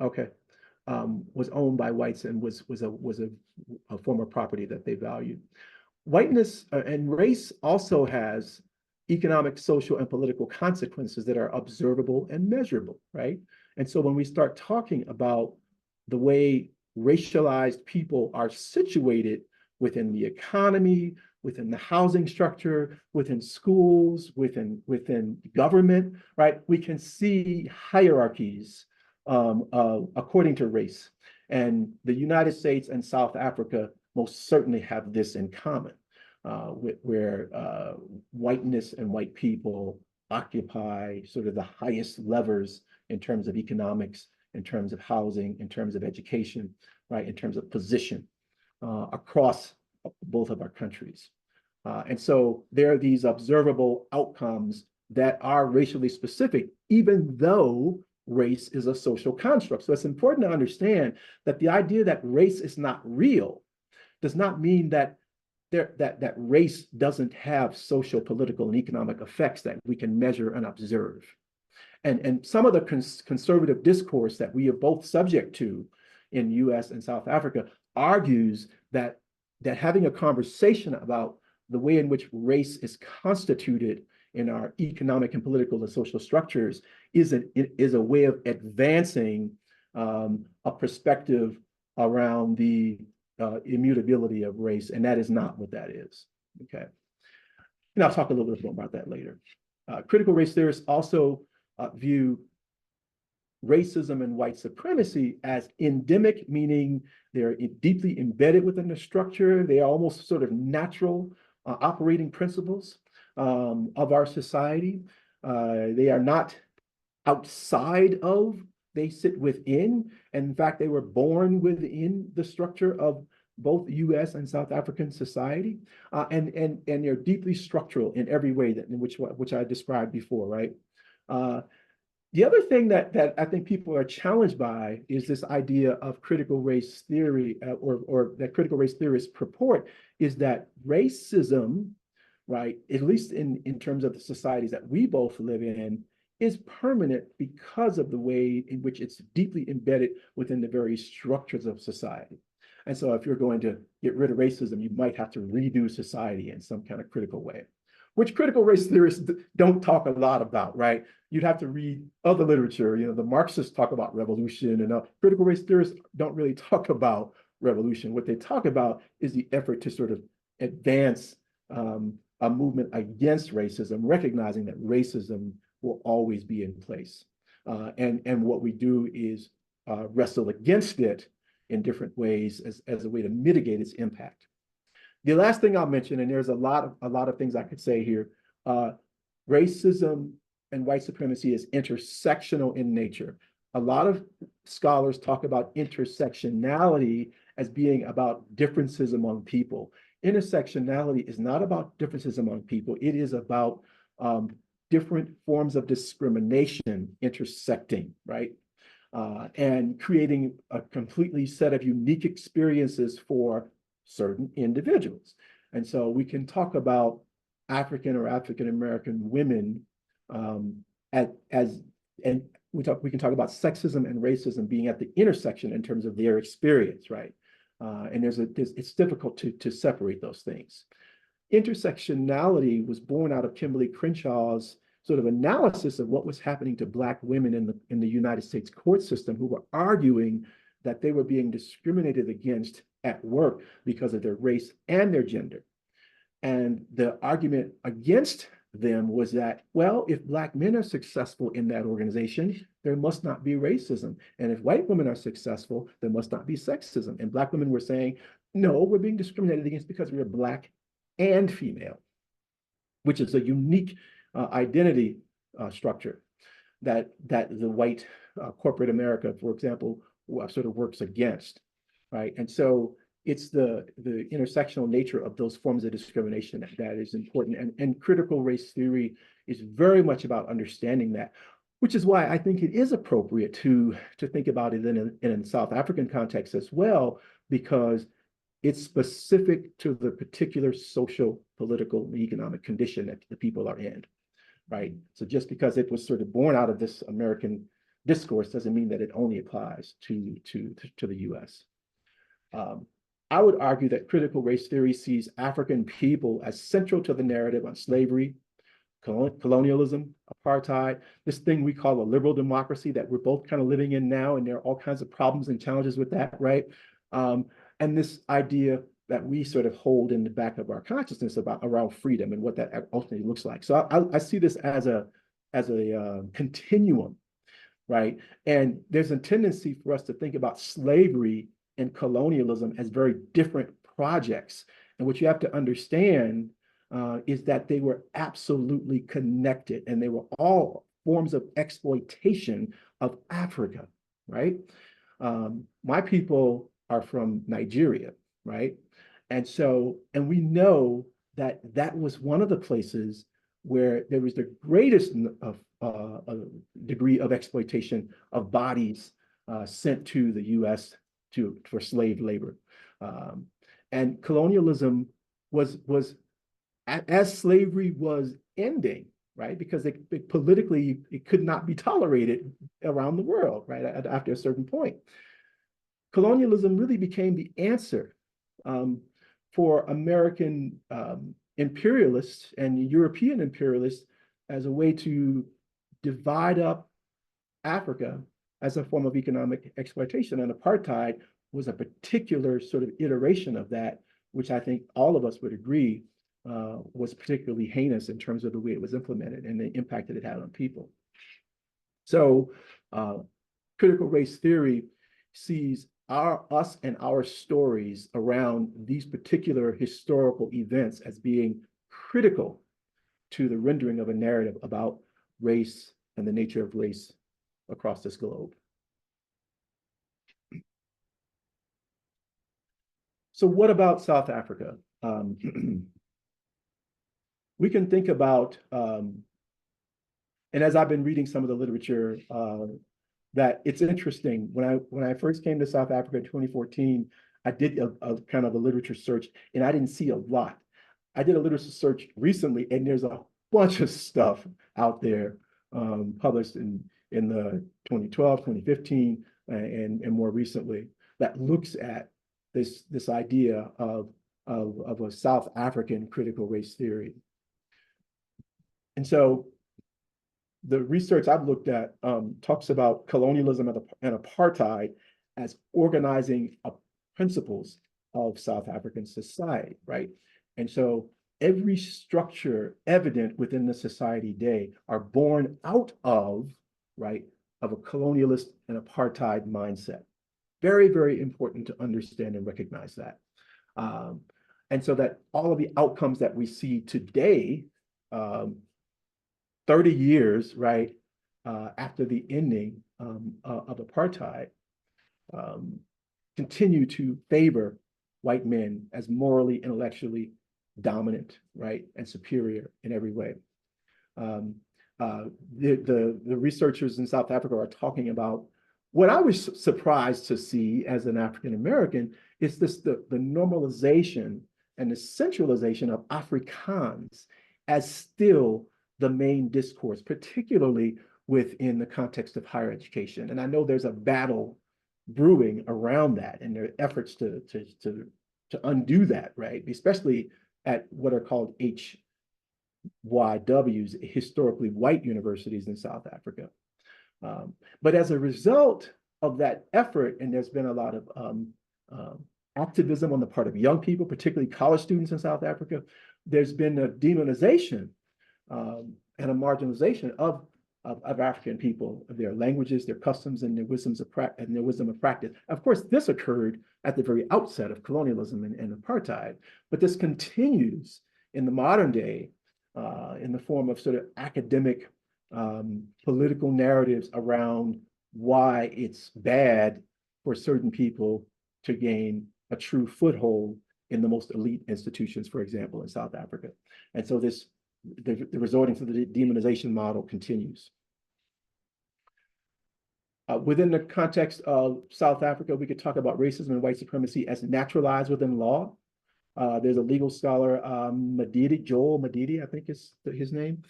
Okay. Was owned by whites and was a form of property that they valued. Whiteness and race also has economic, social, and political consequences that are observable and measurable, right? And so when we start talking about the way racialized people are situated within the economy, within the housing structure, within schools, within government, right? We can see hierarchies according to race. And the United States and South Africa most certainly have this in common, where whiteness and white people occupy sort of the highest levers in terms of economics, in terms of housing, in terms of education, right, in terms of position across both of our countries. And so there are these observable outcomes that are racially specific, even though race is a social construct. So it's important to understand that the idea that race is not real does not mean that that race doesn't have social, political, and economic effects that we can measure and observe. And some of the conservative discourse that we are both subject to in US and South Africa argues that having a conversation about the way in which race is constituted in our economic and political and social structures is a way of advancing a perspective around the immutability of race, and that is not what that is. Okay, and I'll talk a little bit more about that later. Critical race theorists also view racism and white supremacy as endemic, meaning they're deeply embedded within the structure. They are almost sort of natural operating principles of our society. They are not outside of, they sit within. And in fact, they were born within the structure of both US and South African society. And they're deeply structural in every way that in which I described before, right? The other thing that I think people are challenged by is this idea of critical race theory, or that critical race theorists purport, is that racism, right, at least in terms of the societies that we both live in, is permanent because of the way in which it's deeply embedded within the very structures of society. And so if you're going to get rid of racism, you might have to redo society in some kind of critical way, which critical race theorists don't talk a lot about, right? You'd have to read other literature. You know, the Marxists talk about revolution, and critical race theorists don't really talk about revolution. What they talk about is the effort to sort of advance a movement against racism, recognizing that racism will always be in place. And what we do is wrestle against it in different ways as a way to mitigate its impact. The last thing I'll mention, and there's a lot of things I could say here, racism and white supremacy is intersectional in nature. A lot of scholars talk about intersectionality as being about differences among people. Intersectionality is not about differences among people. It is about different forms of discrimination intersecting, right? And creating a completely set of unique experiences for certain individuals. And so we can talk about African or African-American women and we can talk about sexism and racism being at the intersection in terms of their experience, right? And it's difficult to separate those things. Intersectionality was born out of Kimberly Crenshaw's sort of analysis of what was happening to Black women in the United States court system, who were arguing that they were being discriminated against at work because of their race and their gender. And the argument against them was that, well, if Black men are successful in that organization, there must not be racism. And if white women are successful, there must not be sexism. And Black women were saying, no, we're being discriminated against because we're Black and female, which is a unique identity structure that the white corporate America, for example, sort of works against, right? And so it's the intersectional nature of those forms of discrimination that is important. And critical race theory is very much about understanding that, which is why I think it is appropriate to think about it in a South African context as well, because it's specific to the particular social, political, and economic condition that the people are in, right? So just because it was sort of born out of this American discourse doesn't mean that it only applies to the U.S. I would argue that critical race theory sees African people as central to the narrative on slavery, colonialism, apartheid, this thing we call a liberal democracy that we're both kind of living in now, and there are all kinds of problems and challenges with that, right? And this idea that we sort of hold in the back of our consciousness about around freedom and what that ultimately looks like. So I see this as a continuum, right? And there's a tendency for us to think about slavery and colonialism as very different projects. And what you have to understand is that they were absolutely connected, and they were all forms of exploitation of Africa, right? My people are from Nigeria, right? And we know that that was one of the places where there was the greatest degree of exploitation of bodies sent to the U.S. for slave labor. And colonialism was as slavery was ending, right? Because politically, it could not be tolerated around the world, right? After a certain point. Colonialism really became the answer for American imperialists and European imperialists as a way to divide up Africa as a form of economic exploitation. And apartheid was a particular sort of iteration of that, which I think all of us would agree was particularly heinous in terms of the way it was implemented and the impact that it had on people. So critical race theory sees us and our stories around these particular historical events as being critical to the rendering of a narrative about race and the nature of race across this globe. So what about South Africa? We can think about, and as I've been reading some of the literature, that it's interesting. When I first came to South Africa in 2014, I did a kind of a literature search, and I didn't see a lot. I did a literature search recently, and there's a bunch of stuff out there published in the 2012, 2015, and more recently that looks at this idea of a South African critical race theory. And so the research I've looked at talks about colonialism and apartheid as organizing principles of South African society, right? And so every structure evident within the society today are born out of, right, of a colonialist and apartheid mindset. Very, very important to understand and recognize that. And so that all of the outcomes that we see today, 30 years, right, after the ending of apartheid, continue to favor white men as morally, intellectually dominant, right, and superior in every way. The researchers in South Africa are talking about what I was surprised to see as an African American is the normalization and the centralization of Afrikaans as still the main discourse, particularly within the context of higher education. And I know there's a battle brewing around that, and there are efforts to undo that, right? Especially at what are called HYWs, historically white universities in South Africa. But as a result of that effort, and there's been a lot of activism on the part of young people, particularly college students in South Africa, there's been a demonization and a marginalization of African people, their languages, their customs, and their wisdom of practice. Of course, this occurred at the very outset of colonialism and apartheid, but this continues in the modern day in the form of sort of academic political narratives around why it's bad for certain people to gain a true foothold in the most elite institutions, for example, in South Africa. And so the resorting to the demonization model continues. Within the context of South Africa, we could talk about racism and white supremacy as naturalized within law. There's a legal scholar, Joel Madidi, I think is his name,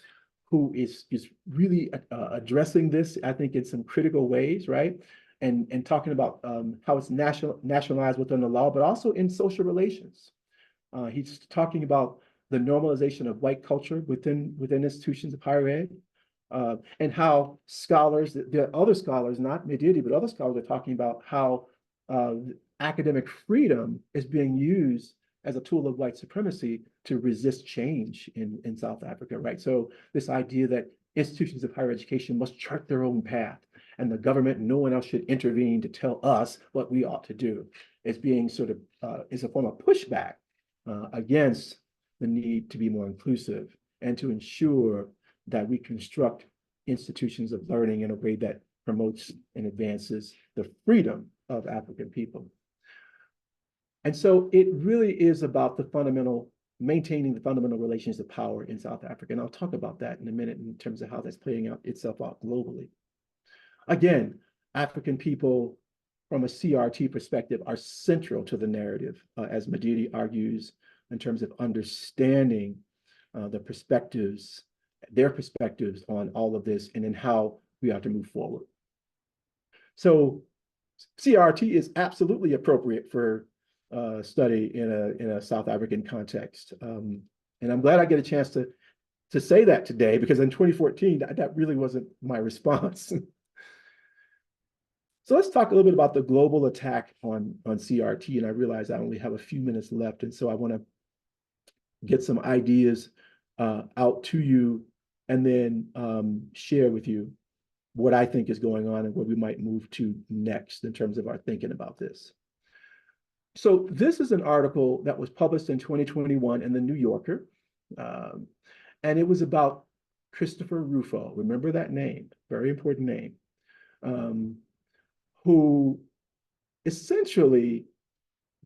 who is really addressing this, I think, in some critical ways, right? And talking about how it's nationalized within the law, but also in social relations. He's talking about the normalization of white culture within institutions of higher ed, and how scholars, there are other scholars, not Mediati, but other scholars are talking about how academic freedom is being used as a tool of white supremacy to resist change in South Africa, right? So this idea that institutions of higher education must chart their own path, and the government, no one else should intervene to tell us what we ought to do, is being sort of, is a form of pushback against the need to be more inclusive and to ensure that we construct institutions of learning in a way that promotes and advances the freedom of African people. And so it really is about maintaining the fundamental relations of power in South Africa. And I'll talk about that in a minute in terms of how that's playing itself out globally. Again, African people from a CRT perspective are central to the narrative, as Mediati argues, in terms of understanding their perspectives on all of this and in how we are to move forward. So CRT is absolutely appropriate for study in a South African context. And I'm glad I get a chance to say that today, because in 2014, that really wasn't my response. So let's talk a little bit about the global attack on CRT. And I realize I only have a few minutes left. And so I want to get some ideas out to you and then share with you what I think is going on and what we might move to next in terms of our thinking about this. So this is an article that was published in 2021 in the New Yorker. And it was about Christopher Rufo. Remember that name, very important name. Who essentially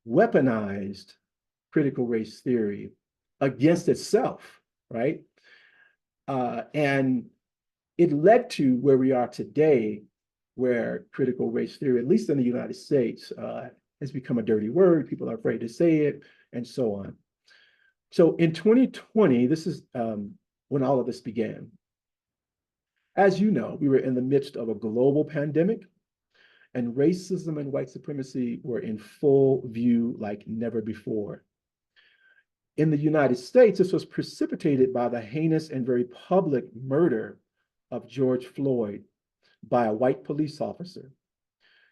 weaponized critical race theory against itself, right? And it led to where we are today, where critical race theory, at least in the United States, has become a dirty word. People are afraid to say it, and so on. So in 2020, this is when all of this began. As you know, we were in the midst of a global pandemic, and racism and white supremacy were in full view like never before. In the United States, this was precipitated by the heinous and very public murder of George Floyd by a white police officer.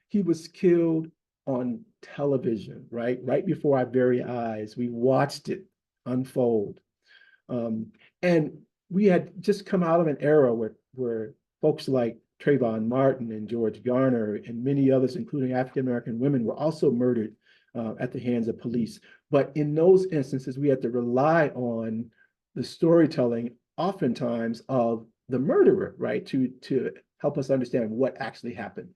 He was killed on television, right? Right before our very eyes. We watched it unfold. And we had just come out of an era where folks like Trayvon Martin and George Garner and many others, including African-American women, were also murdered at the hands of police. But in those instances, we had to rely on the storytelling, oftentimes, of the murderer, right, to help us understand what actually happened.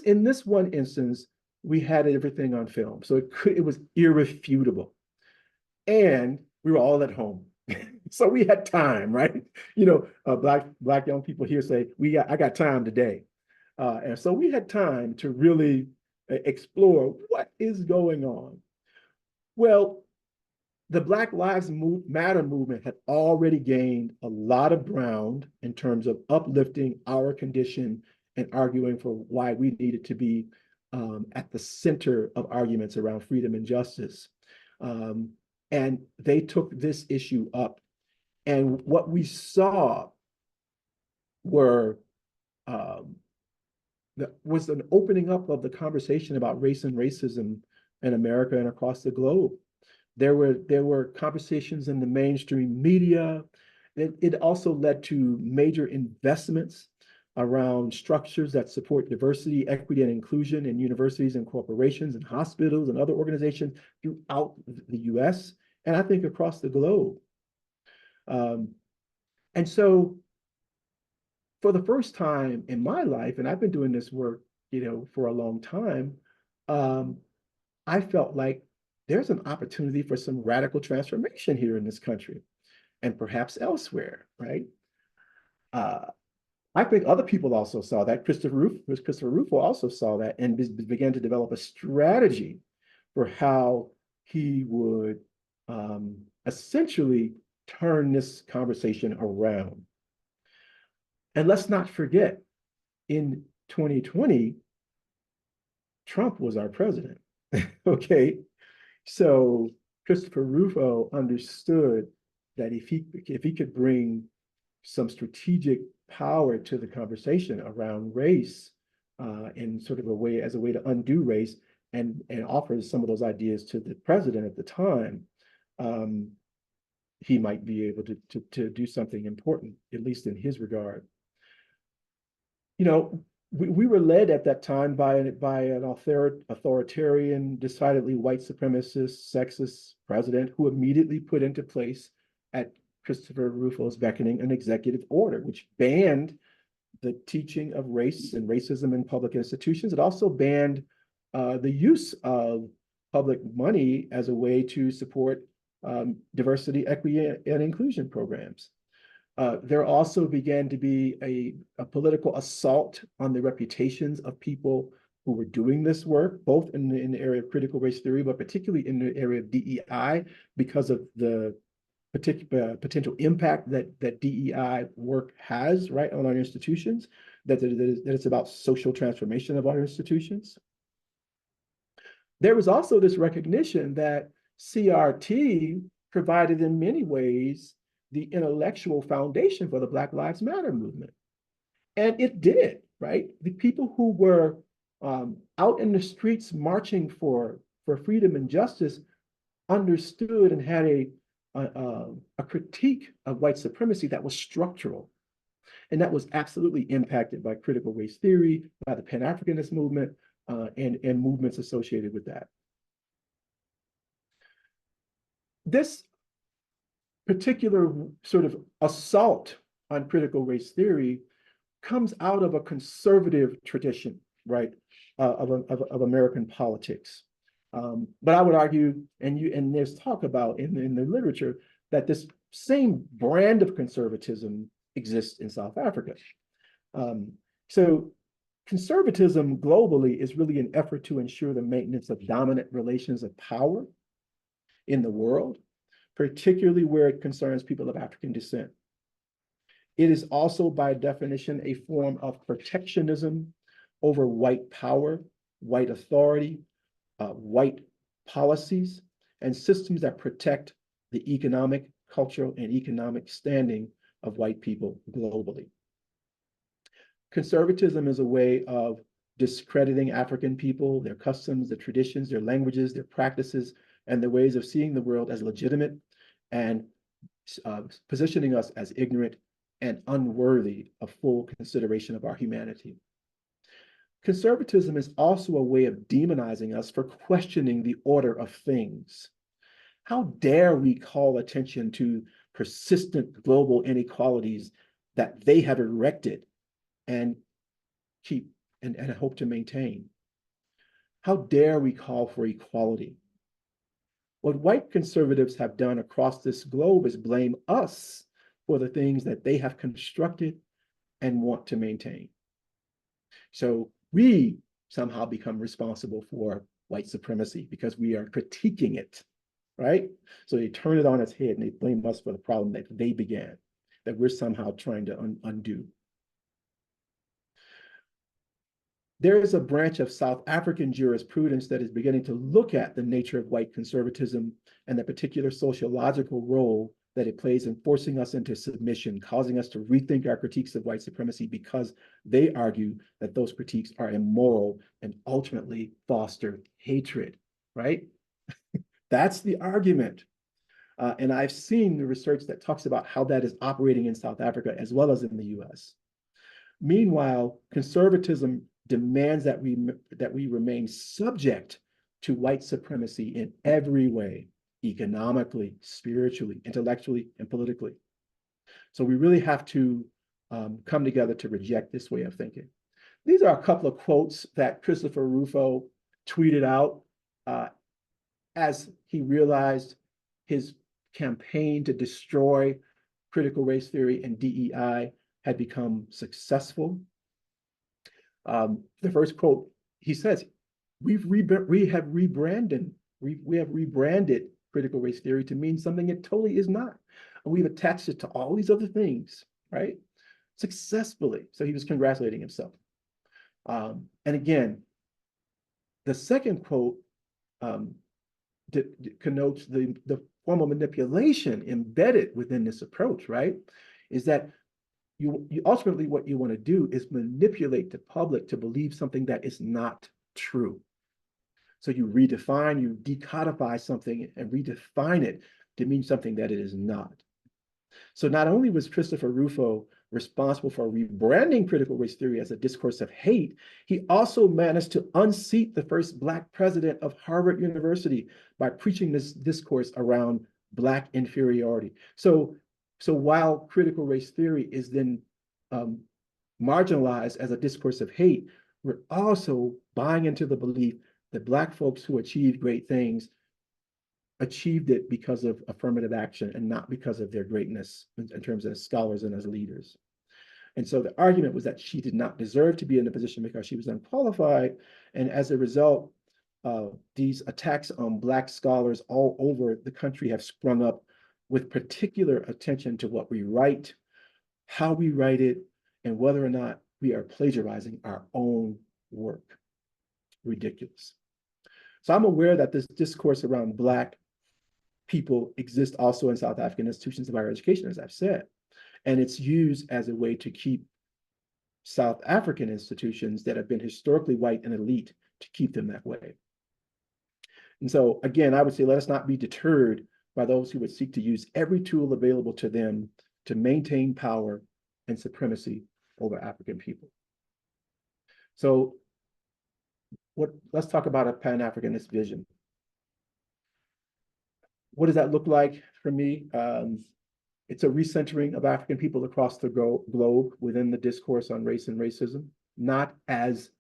In this one instance, we had everything on film, so it was irrefutable. And we were all at home. So we had time, right? You know, black young people here say, I got time today. And so we had time to really explore what is going on. Well, the Black Lives Matter movement had already gained a lot of ground in terms of uplifting our condition and arguing for why we needed to be at the center of arguments around freedom and justice. And they took this issue up. And what we saw was an opening up of the conversation about race and racism in America and across the globe. There were conversations in the mainstream media. It also led to major investments around structures that support diversity, equity, and inclusion in universities and corporations and hospitals and other organizations throughout the US, and I think across the globe. And so for the first time in my life, and I've been doing this work, you know, for a long time, I felt like there's an opportunity for some radical transformation here in this country and perhaps elsewhere, right? I think other people also saw that. Christopher Rufo also saw that and began to develop a strategy for how he would essentially turn this conversation around. And let's not forget, in 2020, Trump was our president. Okay. So Christopher Rufo understood that if he could bring some strategic power to the conversation around race, in sort of a way to undo race, and offers some of those ideas to the president at the time, he might be able to do something important, at least in his regard. You know, we were led at that time by an authoritarian, decidedly white supremacist, sexist president who immediately put into place, at Christopher Rufo's beckoning, an executive order which banned the teaching of race and racism in public institutions. It also banned the use of public money as a way to support diversity, equity, and inclusion programs. There also began to be a political assault on the reputations of people who were doing this work, both in the area of critical race theory, but particularly in the area of DEI, because of the potential impact that DEI work has, right, on our institutions, that it's about social transformation of our institutions. There was also this recognition that CRT provided, in many ways, the intellectual foundation for the Black Lives Matter movement. And it did, right? The people who were out in the streets marching for freedom and justice understood and had a critique of white supremacy that was structural. And that was absolutely impacted by critical race theory, by the Pan-Africanist movement, and movements associated with that. This particular sort of assault on critical race theory comes out of a conservative tradition, right, of American politics. But I would argue, and there's talk about in the literature, that this same brand of conservatism exists in South Africa. So conservatism globally is really an effort to ensure the maintenance of dominant relations of power in the world, particularly where it concerns people of African descent. It is also, by definition, a form of protectionism over white power, white authority, white policies, and systems that protect the economic, cultural, and economic standing of white people globally. Conservatism is a way of discrediting African people, their customs, their traditions, their languages, their practices, and their ways of seeing the world as legitimate, and positioning us as ignorant and unworthy of full consideration of our humanity. Conservatism is also a way of demonizing us for questioning the order of things. How dare we call attention to persistent global inequalities that they have erected and keep and hope to maintain? How dare we call for equality? What white conservatives have done across this globe is blame us for the things that they have constructed and want to maintain. So we somehow become responsible for white supremacy because we are critiquing it, right? So they turn it on its head and they blame us for the problem that they began, that we're somehow trying to undo. There is a branch of South African jurisprudence that is beginning to look at the nature of white conservatism and the particular sociological role that it plays in forcing us into submission, causing us to rethink our critiques of white supremacy, because they argue that those critiques are immoral and ultimately foster hatred, right? That's the argument. And I've seen the research that talks about how that is operating in South Africa as well as in the US. Meanwhile, conservatism demands that we remain subject to white supremacy in every way, economically, spiritually, intellectually, and politically. So we really have to come together to reject this way of thinking. These are a couple of quotes that Christopher Rufo tweeted out as he realized his campaign to destroy critical race theory and DEI had become successful. The first quote, he says, we have rebranded critical race theory to mean something it totally is not. and we've attached it to all these other things, right? Successfully. So he was congratulating himself. And again, the second quote um, connotes the form of manipulation embedded within this approach, right? Is that you ultimately what you want to do is manipulate the public to believe something that is not true. So you redefine, you decodify something and redefine it to mean something that it is not. So not only was Christopher Rufo responsible for rebranding critical race theory as a discourse of hate, he also managed to unseat the first Black president of Harvard University by preaching this discourse around Black inferiority. So while critical race theory is then marginalized as a discourse of hate, we're also buying into the belief that Black folks who achieve great things achieved it because of affirmative action and not because of their greatness in terms of scholars and as leaders. And so the argument was that she did not deserve to be in the position because she was unqualified. And as a result, these attacks on Black scholars all over the country have sprung up with particular attention to what we write, how we write it, and whether or not we are plagiarizing our own work. Ridiculous. So I'm aware that this discourse around Black people exist also in South African institutions of higher education, as I've said. And it's used as a way to keep South African institutions that have been historically white and elite to keep them that way. And so, again, I would say let us not be deterred by those who would seek to use every tool available to them to maintain power and supremacy over African people. So let's talk about a Pan-Africanist vision. What does that look like for me? It's a recentering of African people across the globe within the discourse on race and racism, not as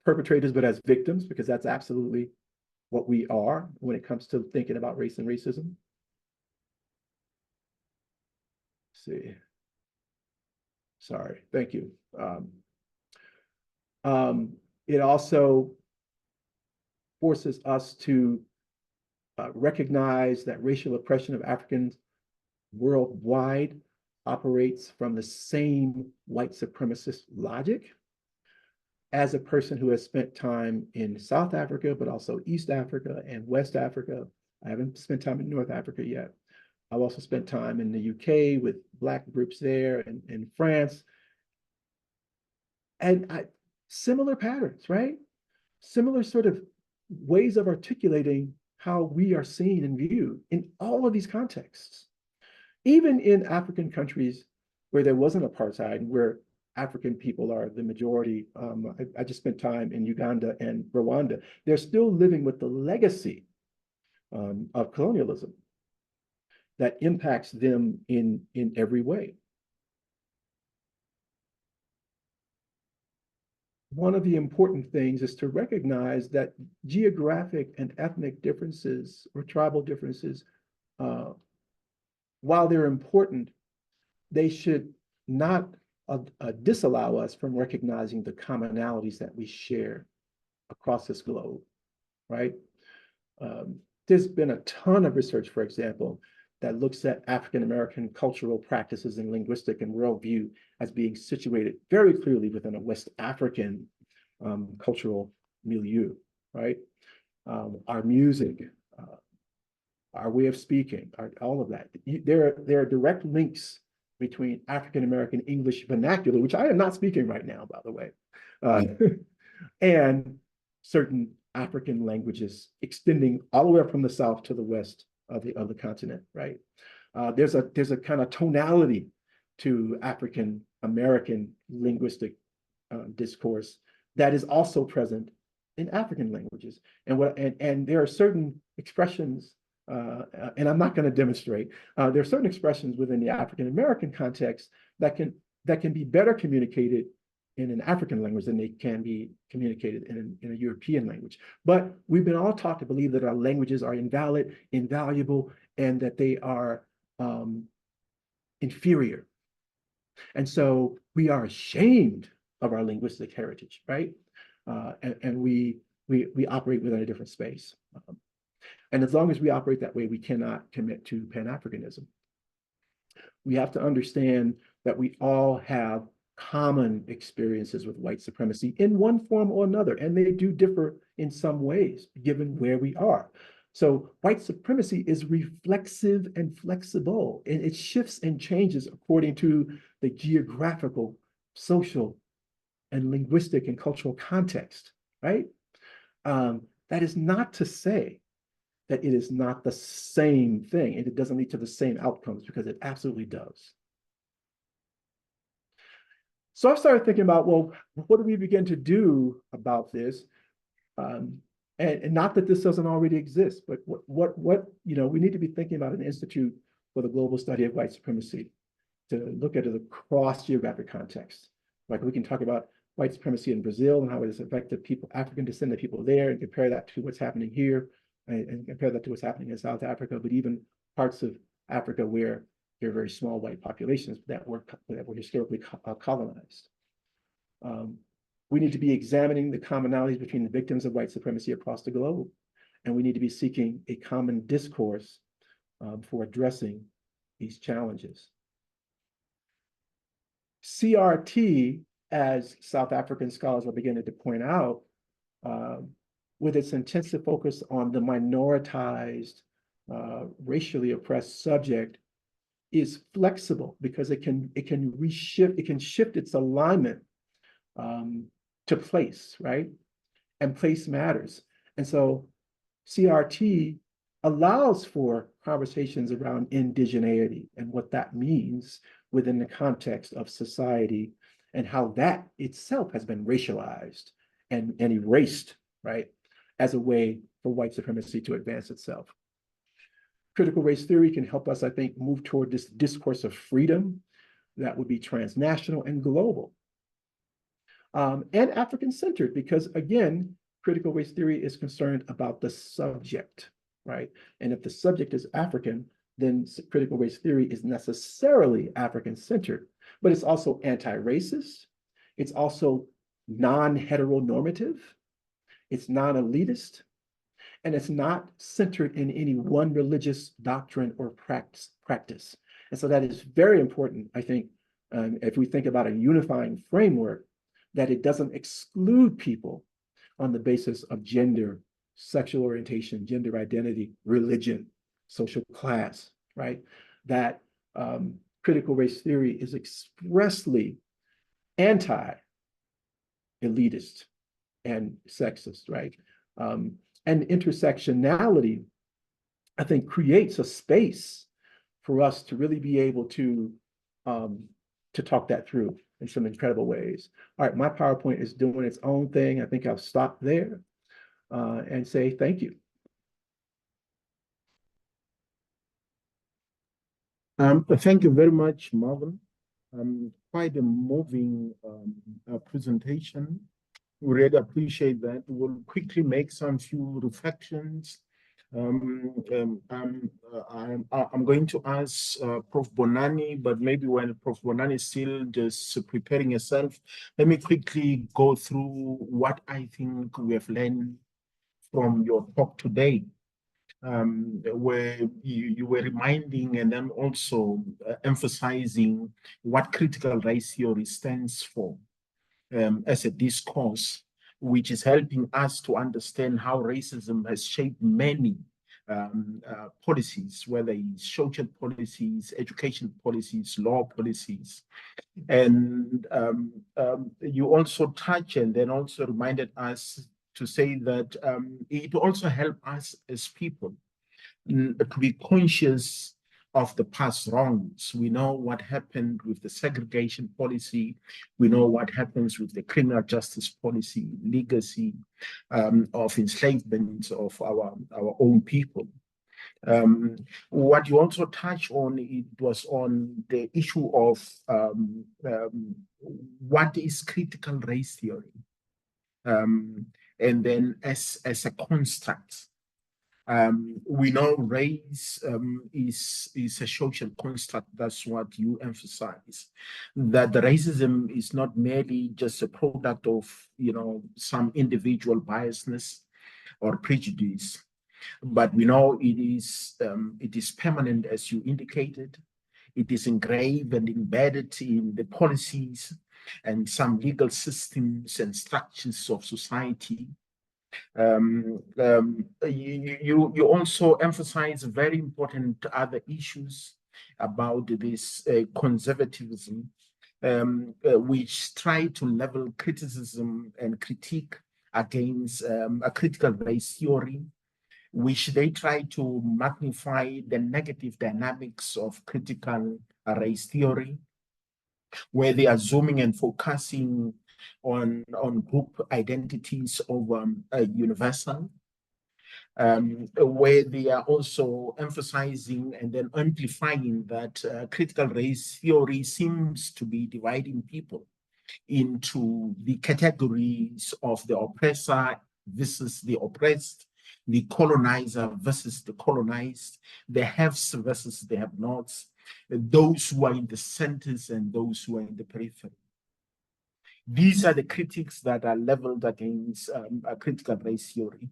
perpetrators, but as victims, because that's absolutely what we are when it comes to thinking about race and racism. Let's see. Sorry, thank you. It also forces us to recognize that racial oppression of Africans worldwide operates from the same white supremacist logic. As a person who has spent time in South Africa, but also East Africa and West Africa, I haven't spent time in North Africa yet. I've also spent time in the UK with Black groups there and in France. And similar patterns, right? Similar sort of ways of articulating how we are seen and viewed in all of these contexts. Even in African countries where there wasn't apartheid, where African people are the majority. I just spent time in Uganda and Rwanda. They're still living with the legacy of colonialism that impacts them in every way. One of the important things is to recognize that geographic and ethnic differences or tribal differences, while they're important, they should not disallow us from recognizing the commonalities that we share across this globe, right? There's been a ton of research, for example, that looks at African-American cultural practices and linguistic and worldview as being situated very clearly within a West African cultural milieu, right? Our music, our way of speaking, all of that. There are direct links between African-American English vernacular, which I am not speaking right now, by the way, and certain African languages extending all the way up from the South to the West of the continent, right? There's a kind of tonality to African-American linguistic discourse that is also present in African languages. And there are certain expressions, and I'm not going to demonstrate, there are certain expressions within the African-American context that can be better communicated in an African language than they can be communicated in a European language. But we've been all taught to believe that our languages are invalid, invaluable, and that they are inferior. And so we are ashamed of our linguistic heritage, right? And we operate within a different space. And as long as we operate that way, we cannot commit to Pan-Africanism. we have to understand that we all have common experiences with white supremacy in one form or another, and they do differ in some ways, given where we are. So white supremacy is reflexive and flexible, and it shifts and changes according to the geographical, social, and linguistic and cultural context, right? That is not to say that it is not the same thing and it doesn't lead to the same outcomes, because it absolutely does. So I started thinking about, well, what do we begin to do about this? And not that this doesn't already exist, but what we need to be thinking about an institute for the global study of white supremacy to look at it across geographic context. Like we can talk about white supremacy in Brazil and how it has affected people, African descendant people there, and compare that to what's happening here, and compare that to what's happening in South Africa, but even parts of Africa where there are very small white populations that were historically colonized. We need to be examining the commonalities between the victims of white supremacy across the globe, and we need to be seeking a common discourse for addressing these challenges. CRT, as South African scholars are beginning to point out, with its intensive focus on the minoritized, racially oppressed subject, is flexible because it can shift its alignment to place, right? And place matters. And so CRT allows for conversations around indigeneity and what that means within the context of society, and how that itself has been racialized and erased, right, as a way for white supremacy to advance itself. Critical race theory can help us, I think, move toward this discourse of freedom that would be transnational and global. And African-centered, because again, critical race theory is concerned about the subject, right? And if the subject is African, then critical race theory is necessarily African-centered, but it's also anti-racist. It's also non-heteronormative. It's non-elitist, and it's not centered in any one religious doctrine or practice. And so that is very important, I think, if we think about a unifying framework, that it doesn't exclude people on the basis of gender, sexual orientation, gender identity, religion, social class, right? That critical race theory is expressly anti-elitist and sexist, right? And intersectionality, I think, creates a space for us to really be able to talk that through in some incredible ways. All right, my PowerPoint is doing its own thing. I think I'll stop there and say thank you. Thank you very much, Marvin. Quite a moving presentation. We really appreciate that. We'll quickly make some few reflections. I'm going to ask Prof. Bonani, but maybe when Prof. Bonani is still just preparing herself, let me quickly go through what I think we have learned from your talk today. Where you were reminding and then also emphasizing what critical race theory stands for as a discourse, which is helping us to understand how racism has shaped many policies, whether it's social policies, education policies, law policies. And you also touched and then also reminded us to say that it also helps us as people to be conscious of the past wrongs. We know what happened with the segregation policy. We know what happens with the criminal justice policy, legacy of enslavement of our own people. What you also touched on, it was on the issue of what is critical race theory. And then as a construct, we know race is a social construct. That's what you emphasize, that the racism is not merely just a product of, some individual biasness or prejudice, but we know it is permanent, as you indicated. It is engraved and embedded in the policies and some legal systems and structures of society. You also emphasize very important other issues about this conservatism, which try to level criticism and critique against a critical race theory, which they try to magnify the negative dynamics of critical race theory, where they are zooming and focusing on group identities over universal, where they are also emphasizing and then amplifying that critical race theory seems to be dividing people into the categories of the oppressor versus the oppressed, the colonizer versus the colonized, the haves versus the have-nots, those who are in the centers and those who are in the periphery. These are the critiques that are leveled against a critical race theory.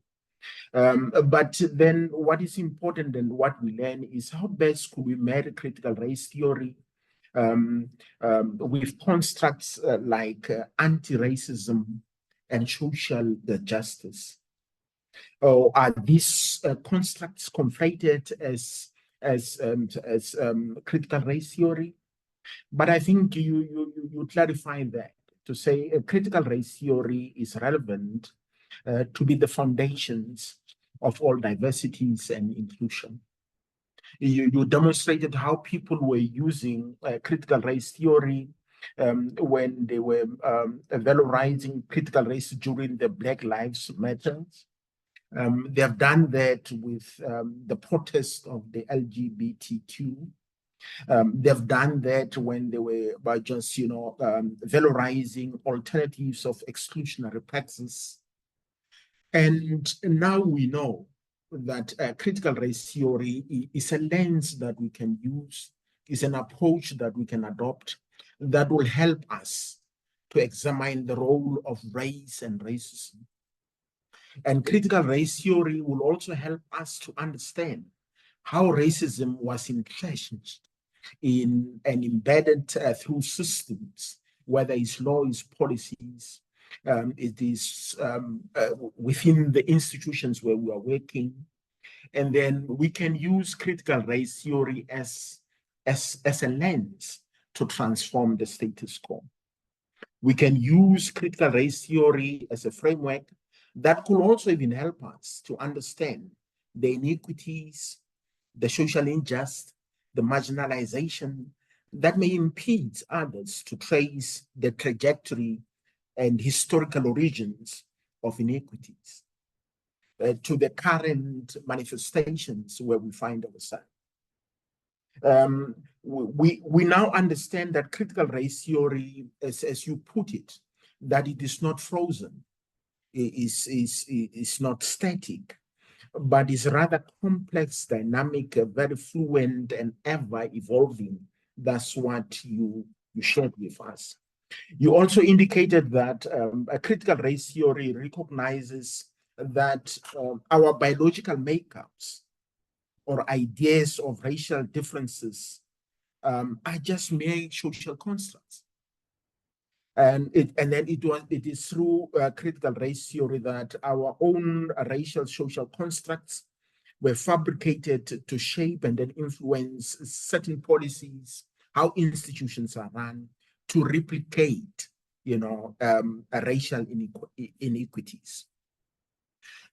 But then what is important and what we learn is how best could we marry critical race theory with constructs like anti-racism and social justice? Or are these constructs conflated as critical race theory? But I think you clarify that to say critical race theory is relevant to be the foundations of all diversities and inclusion. You demonstrated how people were using critical race theory when they were valorizing critical race during the Black Lives Matter. They have done that with the protest of the LGBTQ. They've done that when they were by just, valorizing alternatives of exclusionary practices. And now we know that critical race theory is a lens that we can use, is an approach that we can adopt that will help us to examine the role of race and racism. And critical race theory will also help us to understand how racism was entrenched in and embedded through systems, whether it's laws, policies, it is within the institutions where we are working. And then we can use critical race theory as a lens to transform the status quo. We can use critical race theory as a framework that could also even help us to understand the inequities, the social injustice, the marginalization that may impede others to trace the trajectory and historical origins of inequities to the current manifestations where we find ourselves. We now understand that critical race theory, as you put it, that it is not frozen, is not static, but is rather complex, dynamic, very fluent, and ever evolving. That's what you shared with us. You also indicated that a critical race theory recognizes that our biological makeups or ideas of racial differences are just mere social constructs. And then it is through critical race theory that our own racial social constructs were fabricated to shape and then influence certain policies, how institutions are run, to replicate, racial inequities.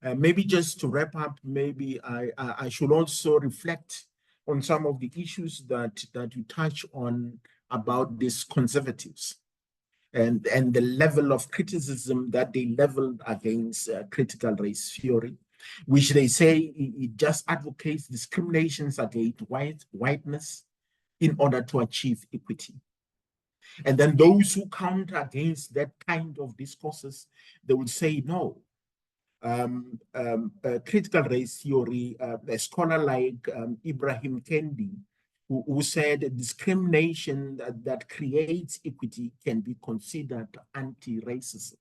Maybe just to wrap up, maybe I should also reflect on some of the issues that you touch on about these conservatives and the level of criticism that they leveled against critical race theory, which they say it just advocates discriminations against whiteness in order to achieve equity. And then those who counter against that kind of discourses, they would say no. Critical race theory, a scholar like Ibrahim Kendi, who said discrimination that creates equity can be considered anti-racism.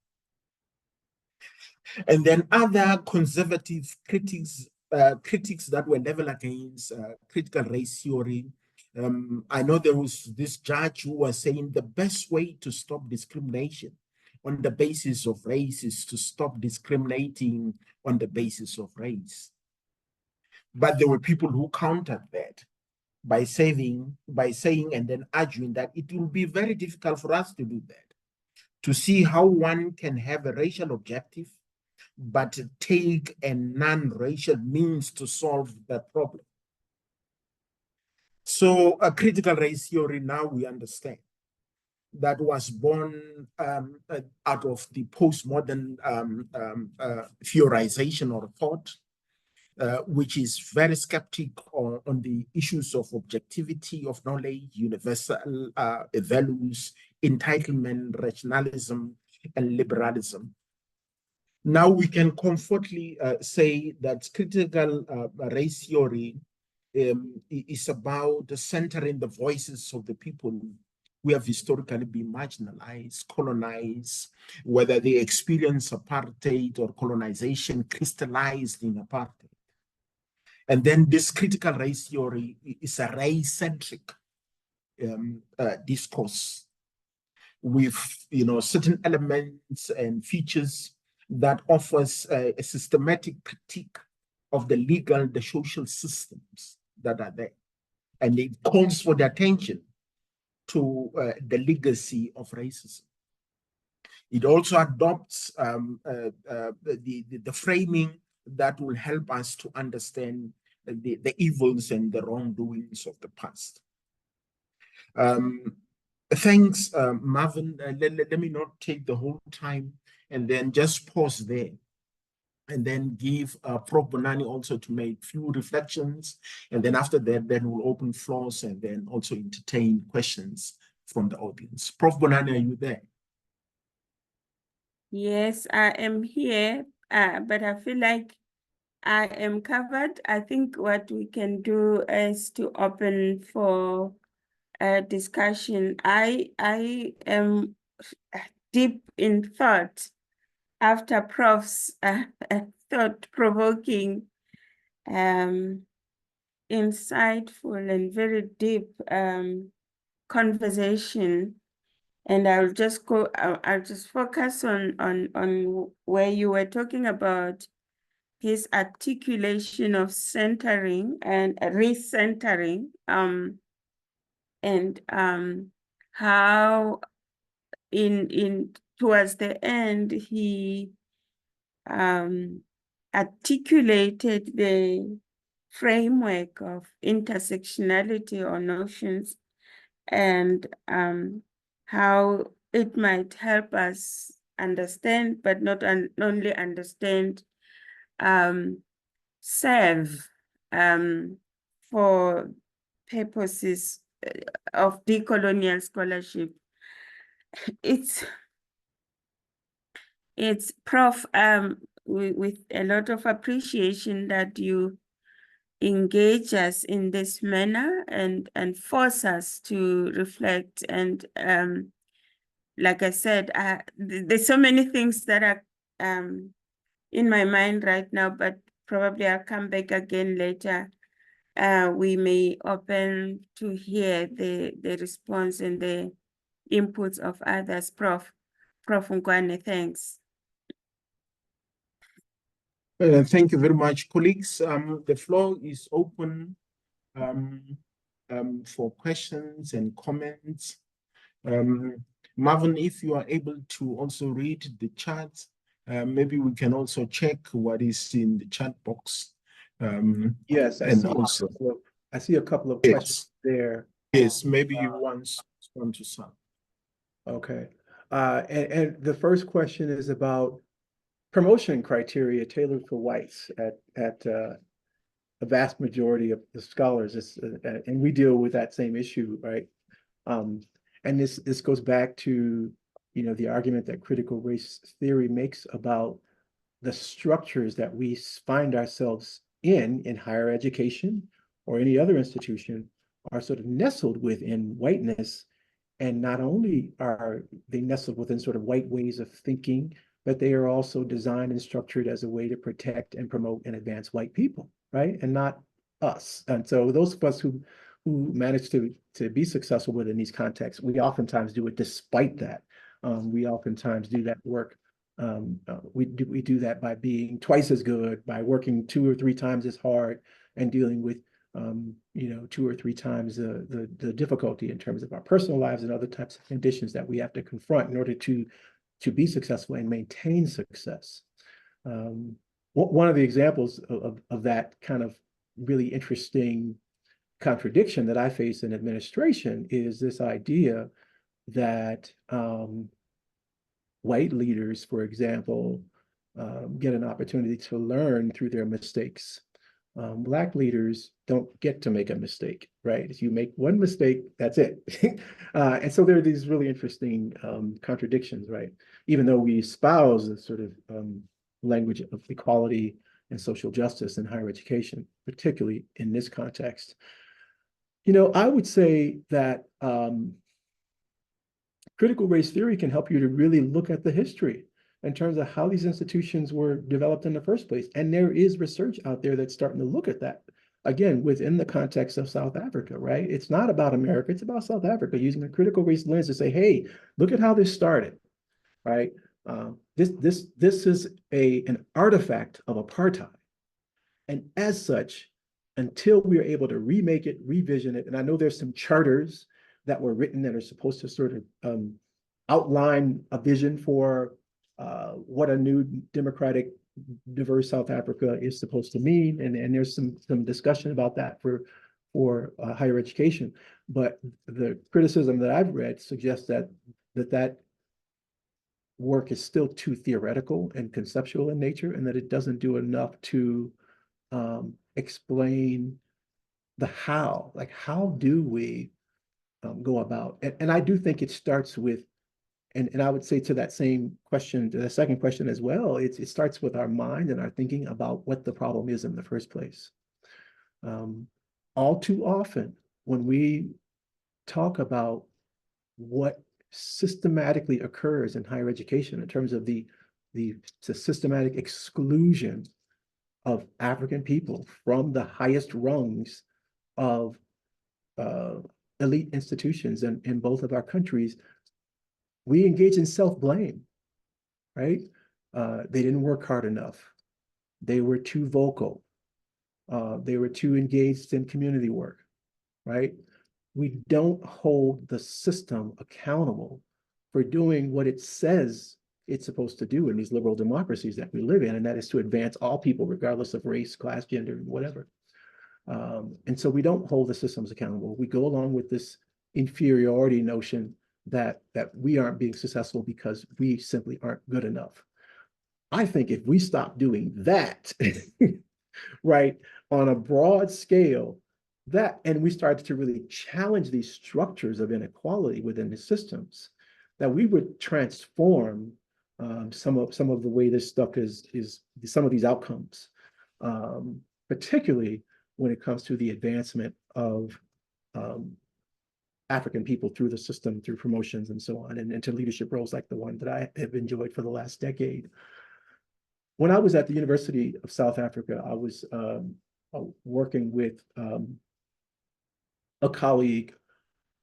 And then other conservative critics that were leveled against critical race theory I know there was this judge who was saying the best way to stop discrimination on the basis of race is to stop discriminating on the basis of race. But there were people who countered that by saying and then arguing that it will be very difficult for us to do that, to see how one can have a racial objective, but take a non-racial means to solve that problem. So a critical race theory, now we understand, that was born out of the postmodern theorization or thought, which is very skeptic on the issues of objectivity of knowledge, universal values, entitlement, rationalism, and liberalism. Now we can comfortably say that critical race theory is about centering the voices of the people who have historically been marginalized, colonized, whether they experience apartheid or colonization crystallized in apartheid. And then this critical race theory is a race-centric discourse with certain elements and features that offers a systematic critique of the legal, the social systems that are there. And it calls for the attention to the legacy of racism. It also adopts the framing that will help us to understand the evils and the wrongdoings of the past. Thanks, Marvin. Let me not take the whole time, and then just pause there, and then give Prof. Bonani also to make few reflections. And then after that, then we'll open floors and then also entertain questions from the audience. Prof. Bonani, are you there? Yes, I am here, but I feel like I am covered. I think what we can do is to open for a discussion. I am deep in thought after Prof's thought-provoking, insightful and very deep conversation. And I'll just I'll just focus on where you were talking about his articulation of centering and recentering, and how in towards the end he articulated the framework of intersectionality or notions, and how it might help us understand, but not only understand, serve for purposes of decolonial scholarship. It's Prof, with a lot of appreciation that you engage us in this manner and force us to reflect. And like I said, there's so many things that are in my mind right now, but probably I'll come back again later. We may open to hear the response and the inputs of others. Prof Nkwane, thanks. Thank you very much, colleagues. The floor is open for questions and comments. Marvin, if you are able to also read the chat, maybe we can also check what is in the chat box. Yes, I see a couple of questions there. Yes, maybe you want to start. Okay. And the first question is about promotion criteria tailored for whites at a vast majority of the scholars, and we deal with that same issue, right? And this goes back to the argument that critical race theory makes about the structures that we find ourselves in higher education or any other institution are sort of nestled within whiteness, and not only are they nestled within sort of white ways of thinking, but they are also designed and structured as a way to protect and promote and advance white people, right? And not us. And so those of us who who manage to be successful within these contexts, we oftentimes do it despite that. We oftentimes do that work. We do that by being twice as good, by working 2 or 3 times as hard, and dealing with 2 or 3 times the difficulty in terms of our personal lives and other types of conditions that we have to confront in order to be successful and maintain success. One of the examples of that kind of really interesting contradiction that I face in administration is this idea that white leaders, for example, get an opportunity to learn through their mistakes. Black leaders don't get to make a mistake, right? If you make one mistake, that's it. And so there are these really interesting contradictions, right? Even though we espouse a sort of language of equality and social justice in higher education, particularly in this context. I would say that critical race theory can help you to really look at the history in terms of how these institutions were developed in the first place. And there is research out there that's starting to look at that, again, within the context of South Africa, right? It's not about America, it's about South Africa, using a critical race lens to say, hey, look at how this started, right? This is an artifact of apartheid. And as such, until we are able to remake it, revision it, and I know there's some charters that were written that are supposed to sort of outline a vision for what a new democratic, diverse South Africa is supposed to mean, and there's some discussion about that for higher education. But the criticism that I've read suggests that work is still too theoretical and conceptual in nature, and that it doesn't do enough to explain the how. Like, how do we go about? And I do think it starts with, and I would say to that same question, to the second question as well, it starts with our mind and our thinking about what the problem is in the first place. All too often, when we talk about what systematically occurs in higher education in terms of the systematic exclusion of African people from the highest rungs of elite institutions in both of our countries, we engage in self-blame, right? They didn't work hard enough. They were too vocal. They were too engaged in community work, right? We don't hold the system accountable for doing what it says it's supposed to do in these liberal democracies that we live in, and that is to advance all people, regardless of race, class, gender, whatever. And so we don't hold the systems accountable. We go along with this inferiority notion that we aren't being successful because we simply aren't good enough. I think if we stop doing that, right, on a broad scale, and we started to really challenge these structures of inequality within the systems, that we would transform some of the way this stuff is some of these outcomes, particularly when it comes to the advancement of African people through the system, through promotions and so on, and into leadership roles like the one that I have enjoyed for the last decade. When I was at the University of South Africa, I was working with a colleague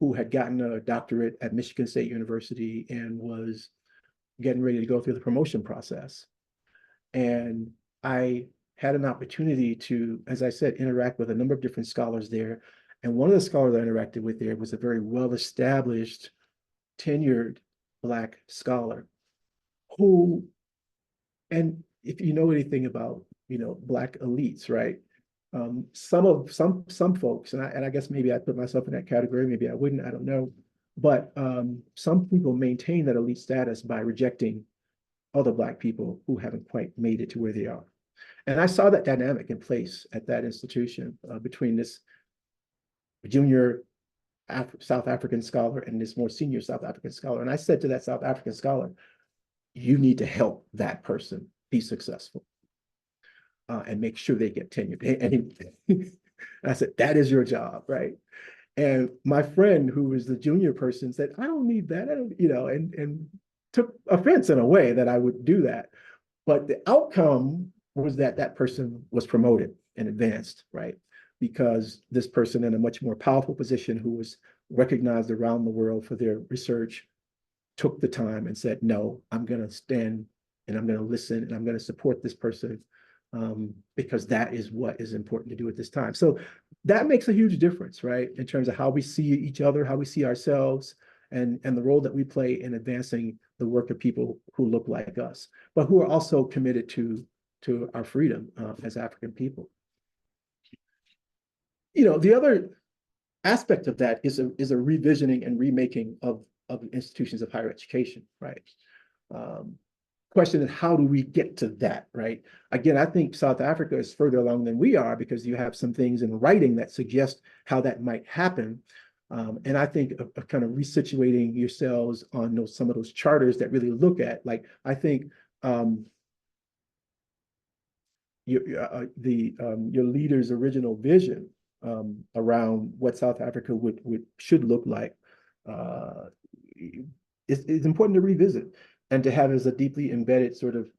who had gotten a doctorate at Michigan State University and was getting ready to go through the promotion process. And I had an opportunity to, as I said, interact with a number of different scholars there. And one of the scholars I interacted with there was a very well-established, tenured Black scholar who, and if you know anything about, Black elites, right? Some folks, and I guess maybe I put myself in that category, maybe I wouldn't, I don't know. But some people maintain that elite status by rejecting other Black people who haven't quite made it to where they are. And I saw that dynamic in place at that institution between this junior South African scholar and this more senior South African scholar. And I said to that South African scholar, you need to help that person be successful and make sure they get tenured. And I said, that is your job, right? And my friend, who was the junior person, said, I don't need that. I don't, and took offense in a way that I would do that. But the outcome was that that person was promoted and advanced, right? because this person in a much more powerful position who was recognized around the world for their research took the time and said, no, I'm going to stand and I'm going to listen and I'm going to support this person because that is what is important to do at this time. So that makes a huge difference, right? In terms of how we see each other, how we see ourselves, and the role that we play in advancing the work of people who look like us, but who are also committed to our freedom as African people. You know, the other aspect of that is a revisioning and remaking of institutions of higher education, right? Question is, how do we get to that, right? Again, I think South Africa is further along than we are because you have some things in writing that suggest how that might happen. And I think of kind of resituating yourselves on some of those charters that really look at, like, I think your leader's original vision around what South Africa should look like is important to revisit and to have as a deeply embedded sort of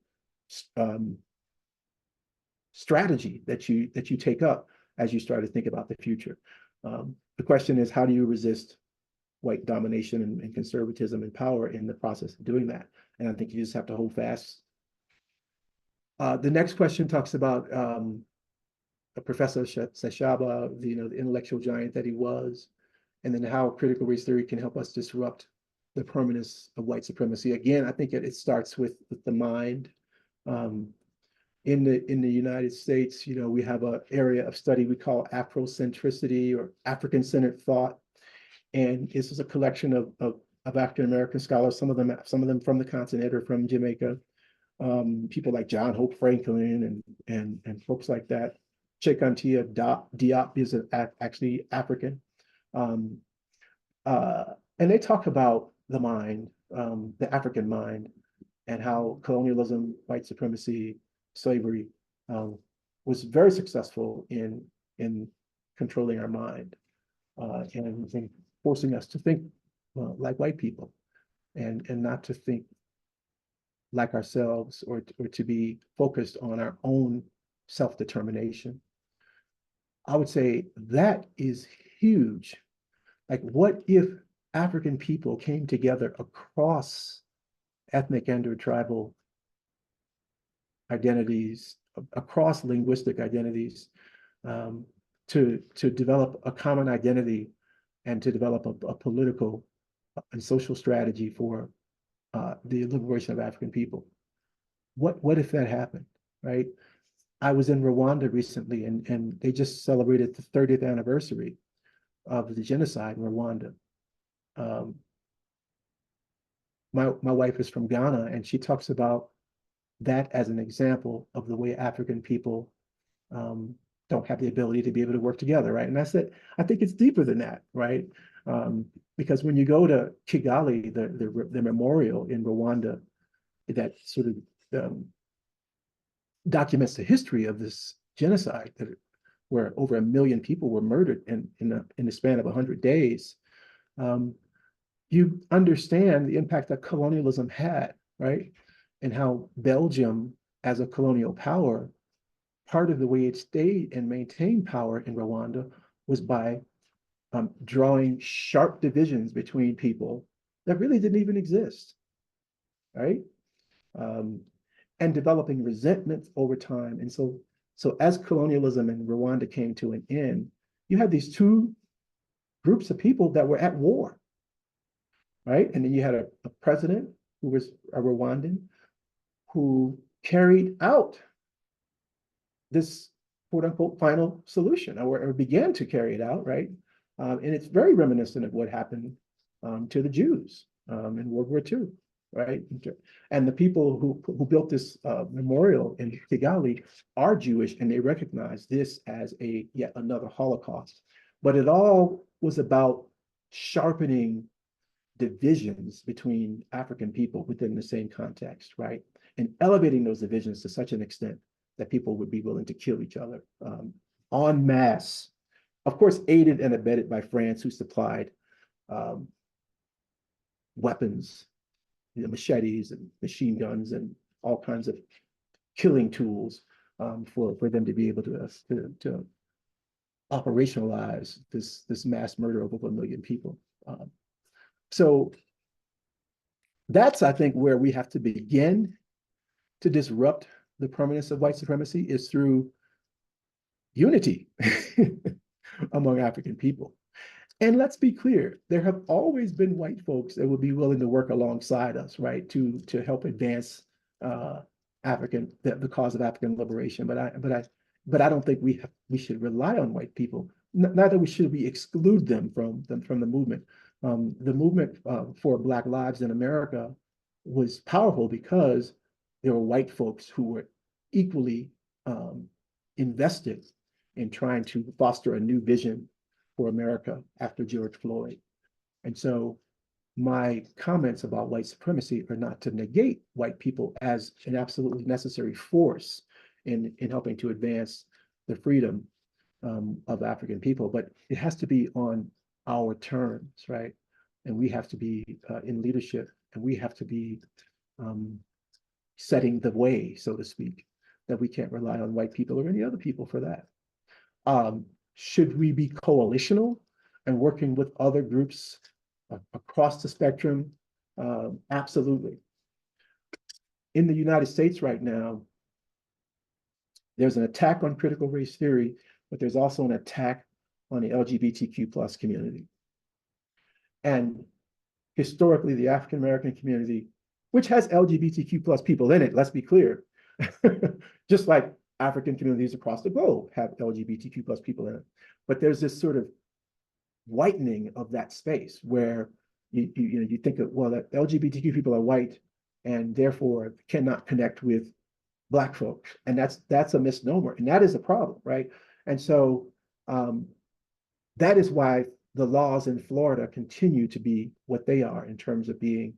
strategy that you take up as you start to think about the future. The question is, how do you resist white domination and conservatism and power in the process of doing that? And I think you just have to hold fast. The next question talks about Professor Seshaba, the intellectual giant that he was, and then how critical race theory can help us disrupt the permanence of white supremacy. Again, I think it starts with the mind. In the United States, we have an area of study we call Afrocentricity or African-centered thought, and this is a collection of African American scholars, some of them from the continent or from Jamaica, people like John Hope Franklin and folks like that. Cheikh Diop is actually African. And they talk about the mind, the African mind, and how colonialism, white supremacy, slavery was very successful in controlling our mind and forcing us to think like white people and not to think like ourselves or to be focused on our own self-determination. I would say that is huge. Like, what if African people came together across ethnic and or tribal identities, across linguistic identities, to develop a common identity and to develop a political and social strategy for the liberation of African people? What if that happened, right? I was in Rwanda recently, and they just celebrated the 30th anniversary of the genocide in Rwanda. My wife is from Ghana, and she talks about that as an example of the way African people don't have the ability to be able to work together, right? And I said, I think it's deeper than that, right? Because when you go to Kigali, the memorial in Rwanda that sort of documents the history of this genocide, where over 1 million people were murdered in the span of 100 days, you understand the impact that colonialism had, right? And how Belgium, as a colonial power, part of the way it stayed and maintained power in Rwanda was by drawing sharp divisions between people that really didn't even exist, right? And developing resentment over time. And so as colonialism in Rwanda came to an end, you had these two groups of people that were at war, right? And then you had a president who was a Rwandan who carried out this quote unquote final solution, or began to carry it out, right? And it's very reminiscent of what happened to the Jews in World War II, right? And the people who built this memorial in Kigali are Jewish, and they recognize this as yet another Holocaust. But it all was about sharpening divisions between African people within the same context, right? And elevating those divisions to such an extent that people would be willing to kill each other en masse. Of course, aided and abetted by France, who supplied weapons, machetes and machine guns and all kinds of killing tools for them to be able to operationalize this mass murder of over 1 million people. So that's, I think, where we have to begin to disrupt the permanence of white supremacy, is through unity among African people. And let's be clear, there have always been white folks that would be willing to work alongside us, right, to help advance the cause of African liberation. But I don't think we should rely on white people. Neither should we exclude them from the movement. The movement for Black lives in America was powerful because there were white folks who were equally invested in trying to foster a new vision for America after George Floyd. And so my comments about white supremacy are not to negate white people as an absolutely necessary force in helping to advance the freedom of African people, but it has to be on our terms, right? And we have to be in leadership, and we have to be setting the way, so to speak, that we can't rely on white people or any other people for that. Should we be coalitional and working with other groups across the spectrum? Absolutely. In the United States right now, there's an attack on critical race theory, but there's also an attack on the LGBTQ+ community. And historically, the African American community, which has LGBTQ+ people in it, let's be clear, just like African communities across the globe have LGBTQ+ people in it. But there's this sort of whitening of that space where you think of, well, that LGBTQ people are white and therefore cannot connect with Black folks. And that's a misnomer. And that is a problem, right? And so that is why the laws in Florida continue to be what they are in terms of being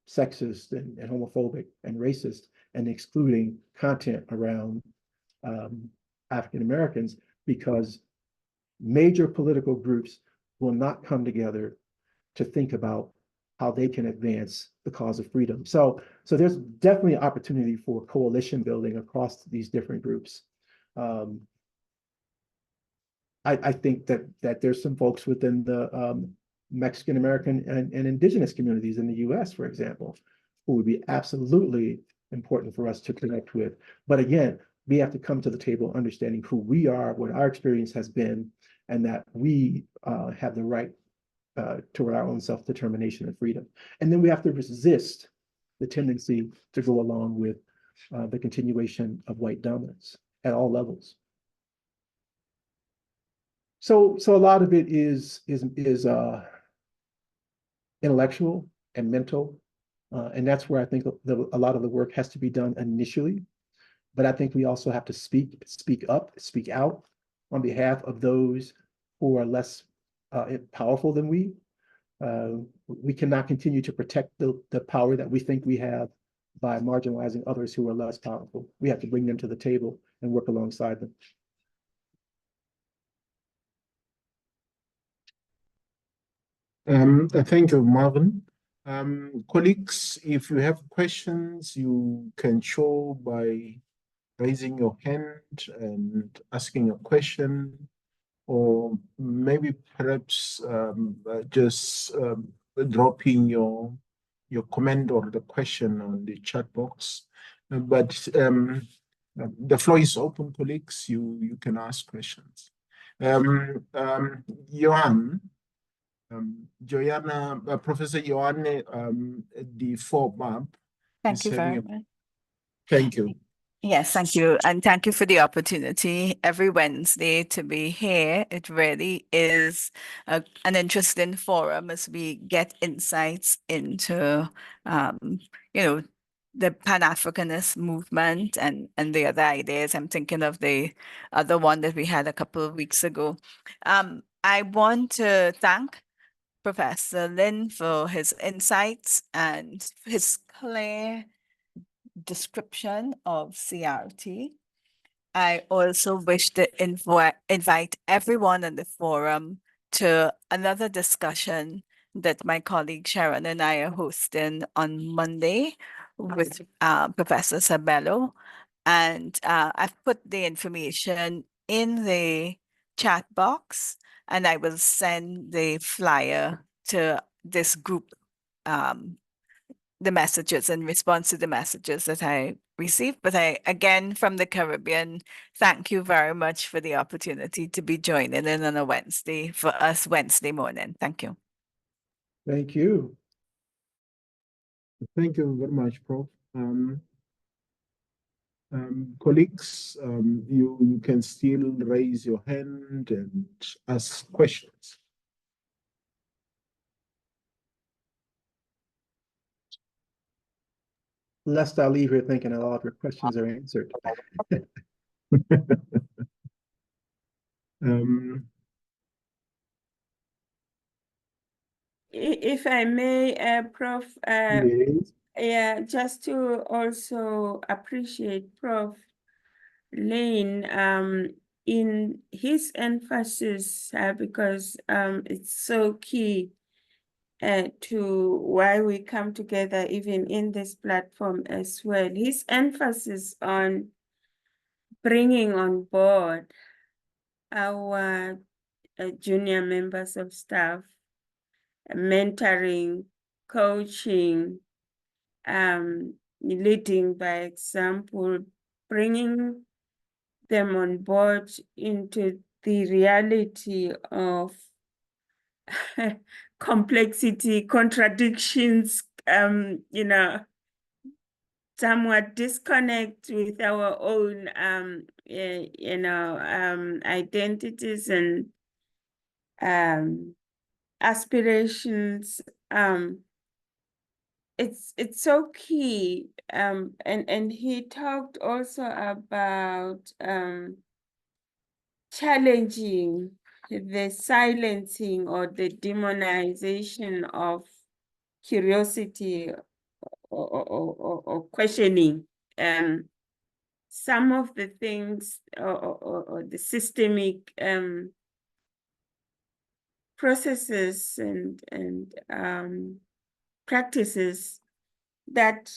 sexist and homophobic and racist, and excluding content around African Americans, because major political groups will not come together to think about how they can advance the cause of freedom. So there's definitely an opportunity for coalition building across these different groups. I think that there's some folks within the Mexican American and indigenous communities in the US, for example, who would be absolutely important for us to connect with. But again, we have to come to the table understanding who we are, what our experience has been, and that we have the right to our own self-determination and freedom. And then we have to resist the tendency to go along with the continuation of white dominance at all levels. So a lot of it is intellectual and mental, and that's where I think a lot of the work has to be done initially. But I think we also have to speak up, speak out on behalf of those who are less powerful than we. We cannot continue to protect the power that we think we have by marginalizing others who are less powerful. We have to bring them to the table and work alongside them. Thank you, Marvin. Colleagues, if you have questions, you can show by raising your hand and asking a question, or maybe perhaps just dropping your comment or the question on the chat box. But the floor is open, colleagues. You can ask questions. Joanna, Professor Joanne, the FORMAP. Thank you very much. Thank you. Yes, thank you. And thank you for the opportunity every Wednesday to be here. It really is an interesting forum as we get insights into, the Pan-Africanist movement and the other ideas. I'm thinking of the other one that we had a couple of weeks ago. I want to thank Professor Lynn for his insights and his clear description of CRT. I also wish to invite everyone in the forum to another discussion that my colleague Sharon and I are hosting on Monday with Professor Sabello. And I've put the information in the chat box, and I will send the flyer to this group, the messages in response to the messages that I received. But again, from the Caribbean, thank you very much for the opportunity to be joining in on a Wednesday, for us Wednesday morning. Thank you. Thank you. Thank you very much, Prof. Colleagues, you can still raise your hand and ask questions. Lest I leave here thinking a lot of your questions are answered. If I may, Prof, Yes. yeah, just to also appreciate Prof Lynn in his emphasis, because it's so key to why we come together even in this platform as well. His emphasis on bringing on board our junior members of staff, mentoring, coaching, leading by example, bringing them on board into the reality of complexity, contradictions, you know, somewhat disconnect with our own, you know, identities and aspirations. It's so key. And he talked also about challenging the silencing or the demonization of curiosity or questioning. Some of the things or the systemic processes and practices that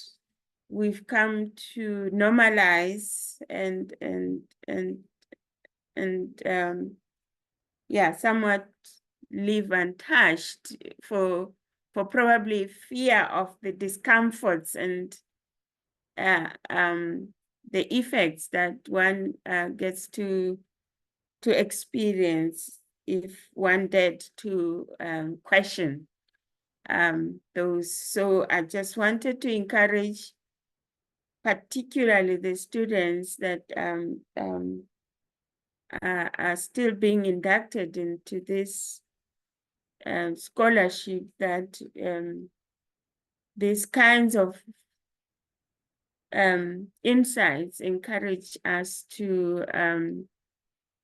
we've come to normalize and yeah, somewhat leave untouched for probably fear of the discomforts and the effects that one gets to experience if one dared to question those. So I just wanted to encourage particularly the students that are still being inducted into this scholarship, that these kinds of insights encourage us to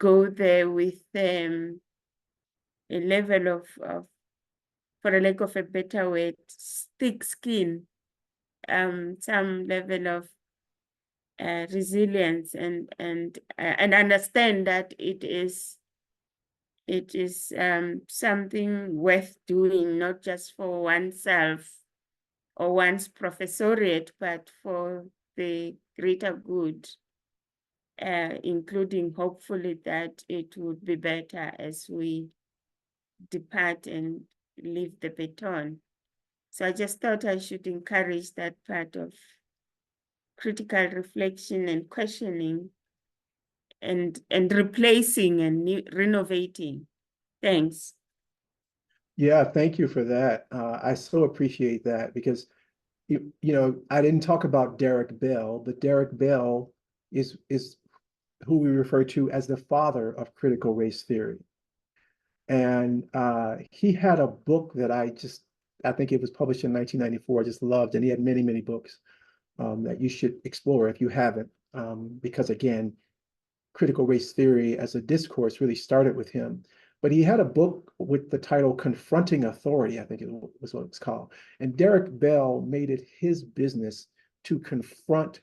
go there with a level of, for a lack of a better word, thick skin, some level of resilience and understand that it is something worth doing, not just for oneself or one's professoriate, but for the greater good, including hopefully that it would be better as we depart and leave the baton. So I just thought I should encourage that part of critical reflection and questioning and replacing and renovating. Thanks. Yeah, thank you for that. I so appreciate that because, you know, I didn't talk about Derek Bell, but Derek Bell is who we refer to as the father of critical race theory. And he had a book that I think it was published in 1994, I just loved, and he had many, many books that you should explore if you haven't, because again, critical race theory as a discourse really started with him. But he had a book with the title Confronting Authority, I think it was what it's called. And Derek Bell made it his business to confront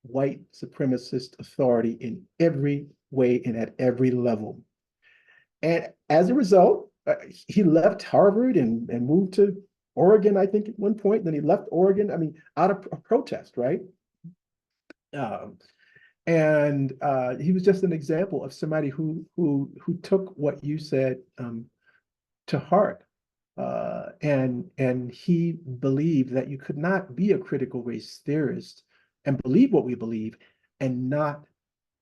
white supremacist authority in every way and at every level. And as a result, he left Harvard and moved to Oregon, I think, at one point. Then he left Oregon, I mean, out of protest, right? And he was just an example of somebody who took what you said to heart. And he believed that you could not be a critical race theorist and believe what we believe and not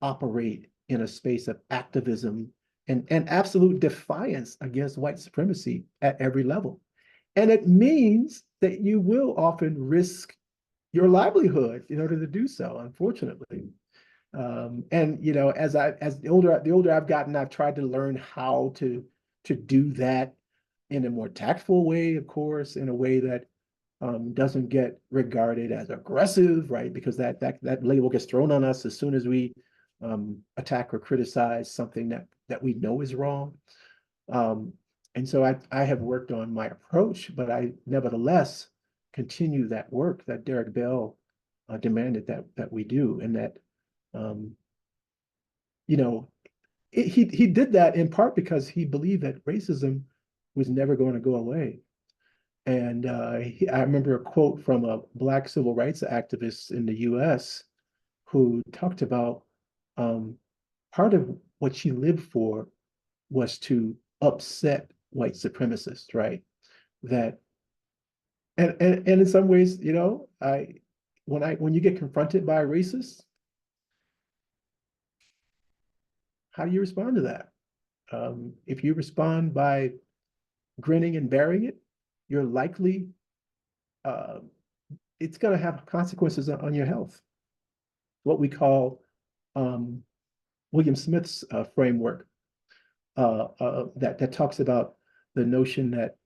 operate in a space of activism and absolute defiance against white supremacy at every level. And it means that you will often risk your livelihood in order to do so, unfortunately. And you know, as the older I've gotten, I've tried to learn how to do that in a more tactful way, of course, in a way that doesn't get regarded as aggressive, right? Because that label gets thrown on us as soon as we attack or criticize something that we know is wrong. And so I have worked on my approach, but I nevertheless continue that work that Derek Bell demanded that we do, and that you know, he did that in part because he believed that racism was never going to go away. And I remember a quote from a Black civil rights activist in the US who talked about part of what she lived for was to upset white supremacists, right? That and in some ways, you know, when you get confronted by a racist, how do you respond to that? If you respond by grinning and bearing it, you're likely it's going to have consequences on your health. What we call William Smith's framework that talks about the notion that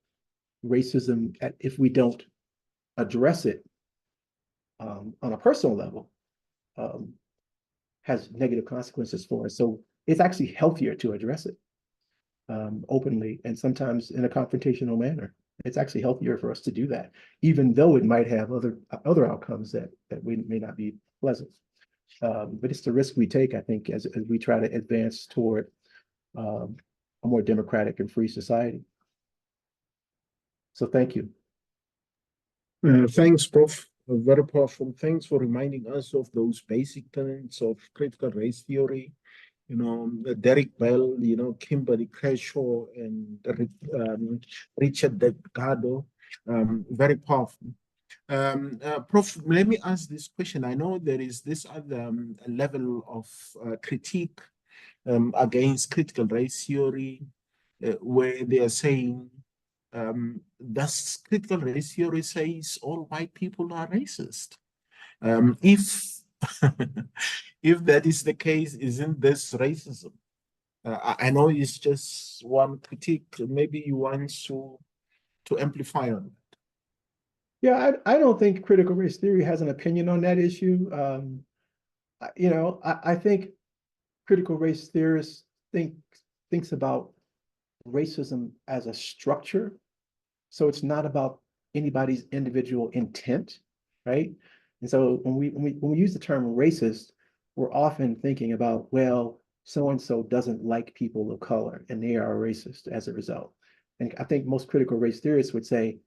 racism, if we don't address it on a personal level, has negative consequences for us. So it's actually healthier to address it openly and sometimes in a confrontational manner. It's actually healthier for us to do that, even though it might have other outcomes that we may not be pleasant. But it's the risk we take, I think, as we try to advance toward a more democratic and free society. So thank you. Thanks, Prof. Very powerful. Thanks for reminding us of those basic tenets of critical race theory. You know, Derek Bell, you know, Kimberly Crenshaw, and Richard Delgado. Very powerful. Prof, let me ask this question. I know there is this other level of critique against critical race theory, where they are saying, does critical race theory says all white people are racist? If if that is the case, isn't this racism? I know it's just one critique. Maybe you want to amplify on that. Yeah, I don't think critical race theory has an opinion on that issue. You know, I think critical race theorists thinks about racism as a structure. So it's not about anybody's individual intent, right? And so when we use the term racist, we're often thinking about, well, so-and-so doesn't like people of color and they are racist as a result. And I think most critical race theorists would say,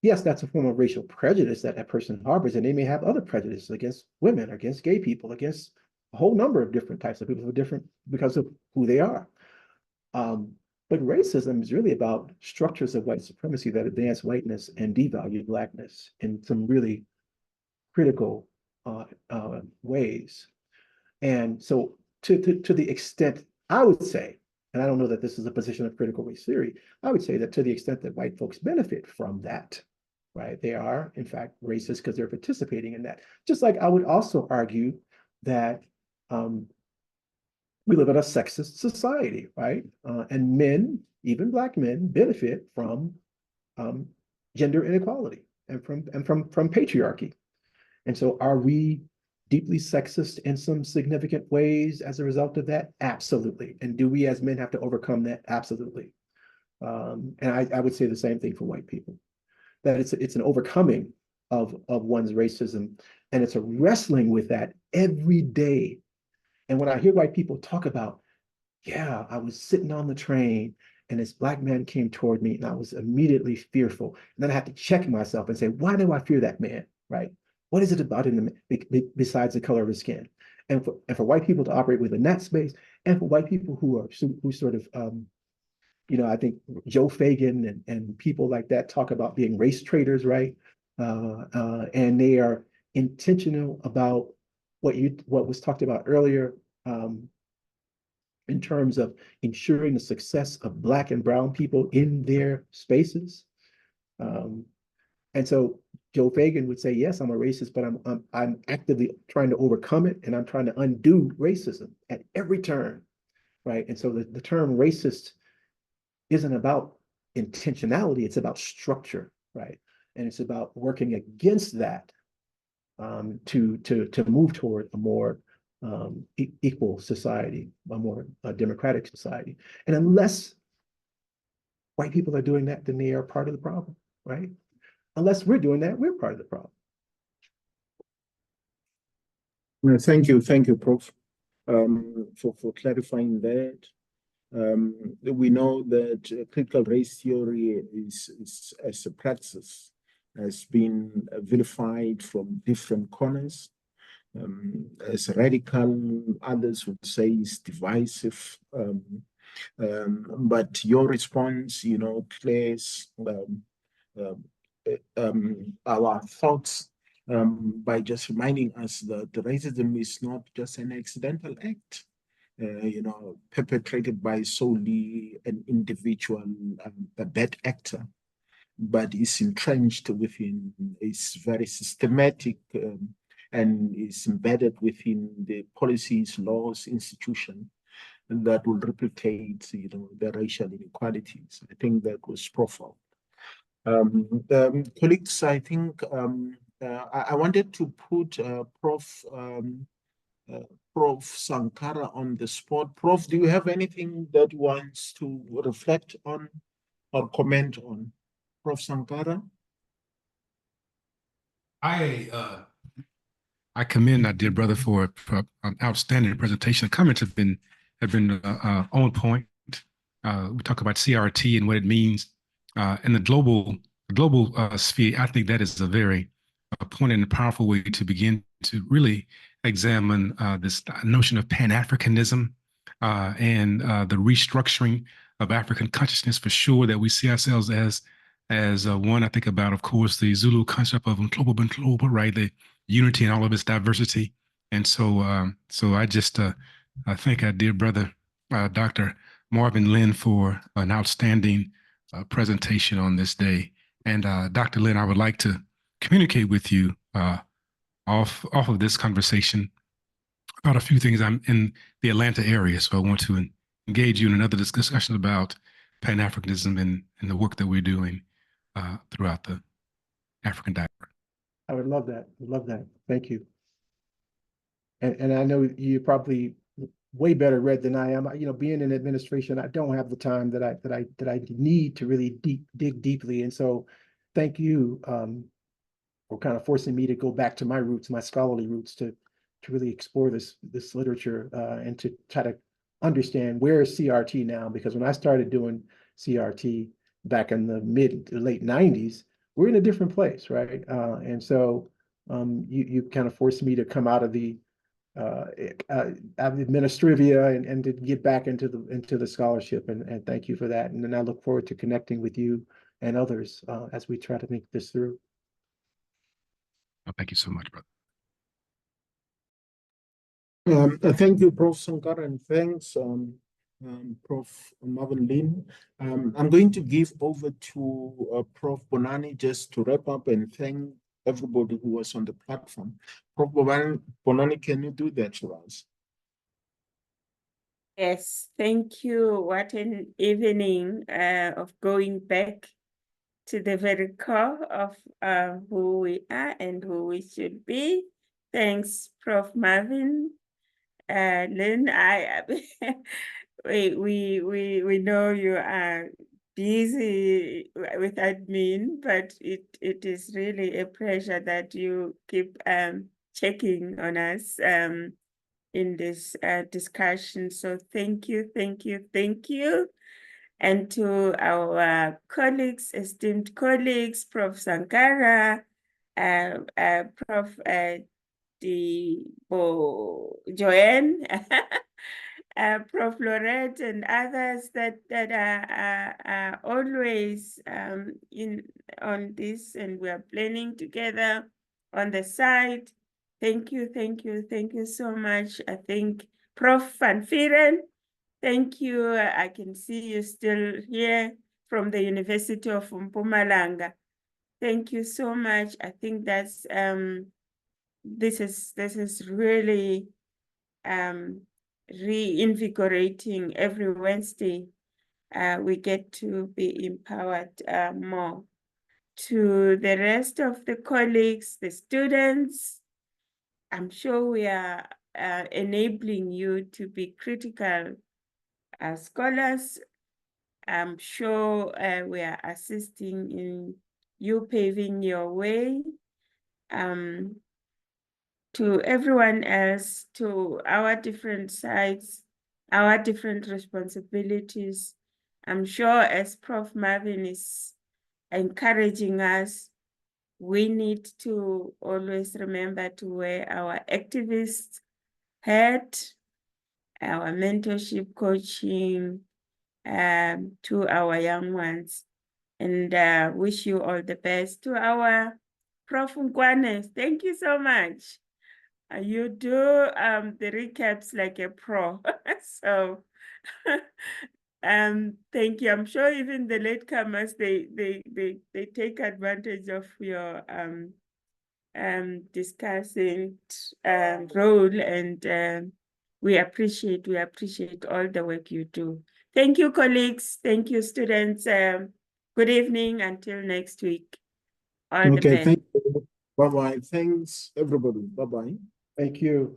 yes, that's a form of racial prejudice that that person harbors, and they may have other prejudices against women, against gay people, against a whole number of different types of people who are different because of who they are. But racism is really about structures of white supremacy that advance whiteness and devalue Blackness in some really critical ways. And so to the extent, I would say, and I don't know that this is a position of critical race theory, I would say that to the extent that white folks benefit from that, right, they are, in fact, racist because they're participating in that. Just like I would also argue that we live in a sexist society, right? And men, even Black men, benefit from gender inequality and from patriarchy. And so are we deeply sexist in some significant ways as a result of that? Absolutely. And do we as men have to overcome that? Absolutely. And I would say the same thing for white people, that it's an overcoming of one's racism, and it's a wrestling with that every day. And when I hear white people talk about, yeah, I was sitting on the train and this Black man came toward me and I was immediately fearful. And then I had to check myself and say, why do I fear that man, right? What is it about him besides the color of his skin? and for white people to operate within that space, and for white people who sort of I think Joe Fagan and people like that talk about being race traders, right? And they are intentional about what was talked about earlier, in terms of ensuring the success of Black and brown people in their spaces. And so Joe Fagan would say, yes, I'm a racist, but I'm actively trying to overcome it, and I'm trying to undo racism at every turn, right? And so the term racist isn't about intentionality, it's about structure, right? And it's about working against that, to move toward a more equal society, a more democratic society. And unless white people are doing that, then they are part of the problem, right? Unless we're doing that, we're part of the problem. Thank you, Prof, for clarifying that. We know that critical race theory is as a practice has been vilified from different corners. As radical, others would say is divisive. But your response, clears our thoughts by just reminding us that racism is not just an accidental act, perpetrated by solely an individual, a bad actor, but is entrenched within, is very systematic, and is embedded within the policies, laws, institutions that will replicate, the racial inequalities. I think that was profound. Colleagues, I think I wanted to put Prof. Sankara on the spot. Prof, do you have anything that wants to reflect on or comment on? Prof. Sankara? I commend our dear brother for an outstanding presentation. The comments have been on point. We talk about CRT and what it means in the global sphere. I think that is a very poignant and powerful way to begin to really examine this notion of Pan-Africanism and the restructuring of African consciousness, for sure, that we see ourselves as one. I think about, of course, the Zulu concept of Mhlobo, right? The unity in all of its diversity. And so I just I thank our dear brother, Dr. Marvin Lynn, for an outstanding presentation on this day. And Dr. Lynn, I would like to communicate with you off of this conversation about a few things. I'm in the Atlanta area, so I want to engage you in another discussion about Pan-Africanism and the work that we're doing throughout the African diaspora. I would love that. Love that. Thank you. And I know you're probably way better read than I am. Being in administration, I don't have the time that I need to really dig deeply. And so, thank you for kind of forcing me to go back to my roots, my scholarly roots, to really explore this literature and to try to understand where is CRT now. Because when I started doing CRT back in the mid to late 90s, we're in a different place, right? And so you kind of forced me to come out of the administrivia and to get back into the scholarship, and thank you for that. And then I look forward to connecting with you and others as we try to make this through. Well, thank you so much, brother. Thank you, Prof. Sankara, and thanks, Prof. Marvin Lynn. I'm going to give over to Prof. Bonani just to wrap up and thank everybody who was on the platform. Prof. Bonani, can you do that for us? Yes, thank you. What an evening of going back to the very core of who we are and who we should be. Thanks, Prof. Marvin Lynn. We know you are busy with admin, but it is really a pleasure that you keep checking on us in this discussion. So thank you. And to our colleagues, esteemed colleagues, Prof. Sankara, Prof. Joanne, Prof. Lorette, and others that are always in on this, and we are planning together on the side. Thank you so much. I think Prof. Van Vieren, thank you. I can see you still here from the University of Mpumalanga. Thank you so much. I think that's this is really reinvigorating. Every Wednesday we get to be empowered more. To the rest of the colleagues, the students, I'm sure we are enabling you to be critical scholars. I'm sure we are assisting in you paving your way. To everyone else, to our different sides, our different responsibilities. I'm sure as Prof. Marvin is encouraging us, we need to always remember to wear our activist hat, our mentorship coaching to our young ones, and wish you all the best. To our Prof. Nkwane, thank you so much. You do the recaps like a pro. So thank you. I'm sure even the latecomers, they take advantage of your discussing role, and we appreciate all the work you do. Thank you, colleagues. Thank you, students. Good evening until next week. All the best. Thank you. Bye-bye. Thanks, everybody. Bye-bye. Thank you.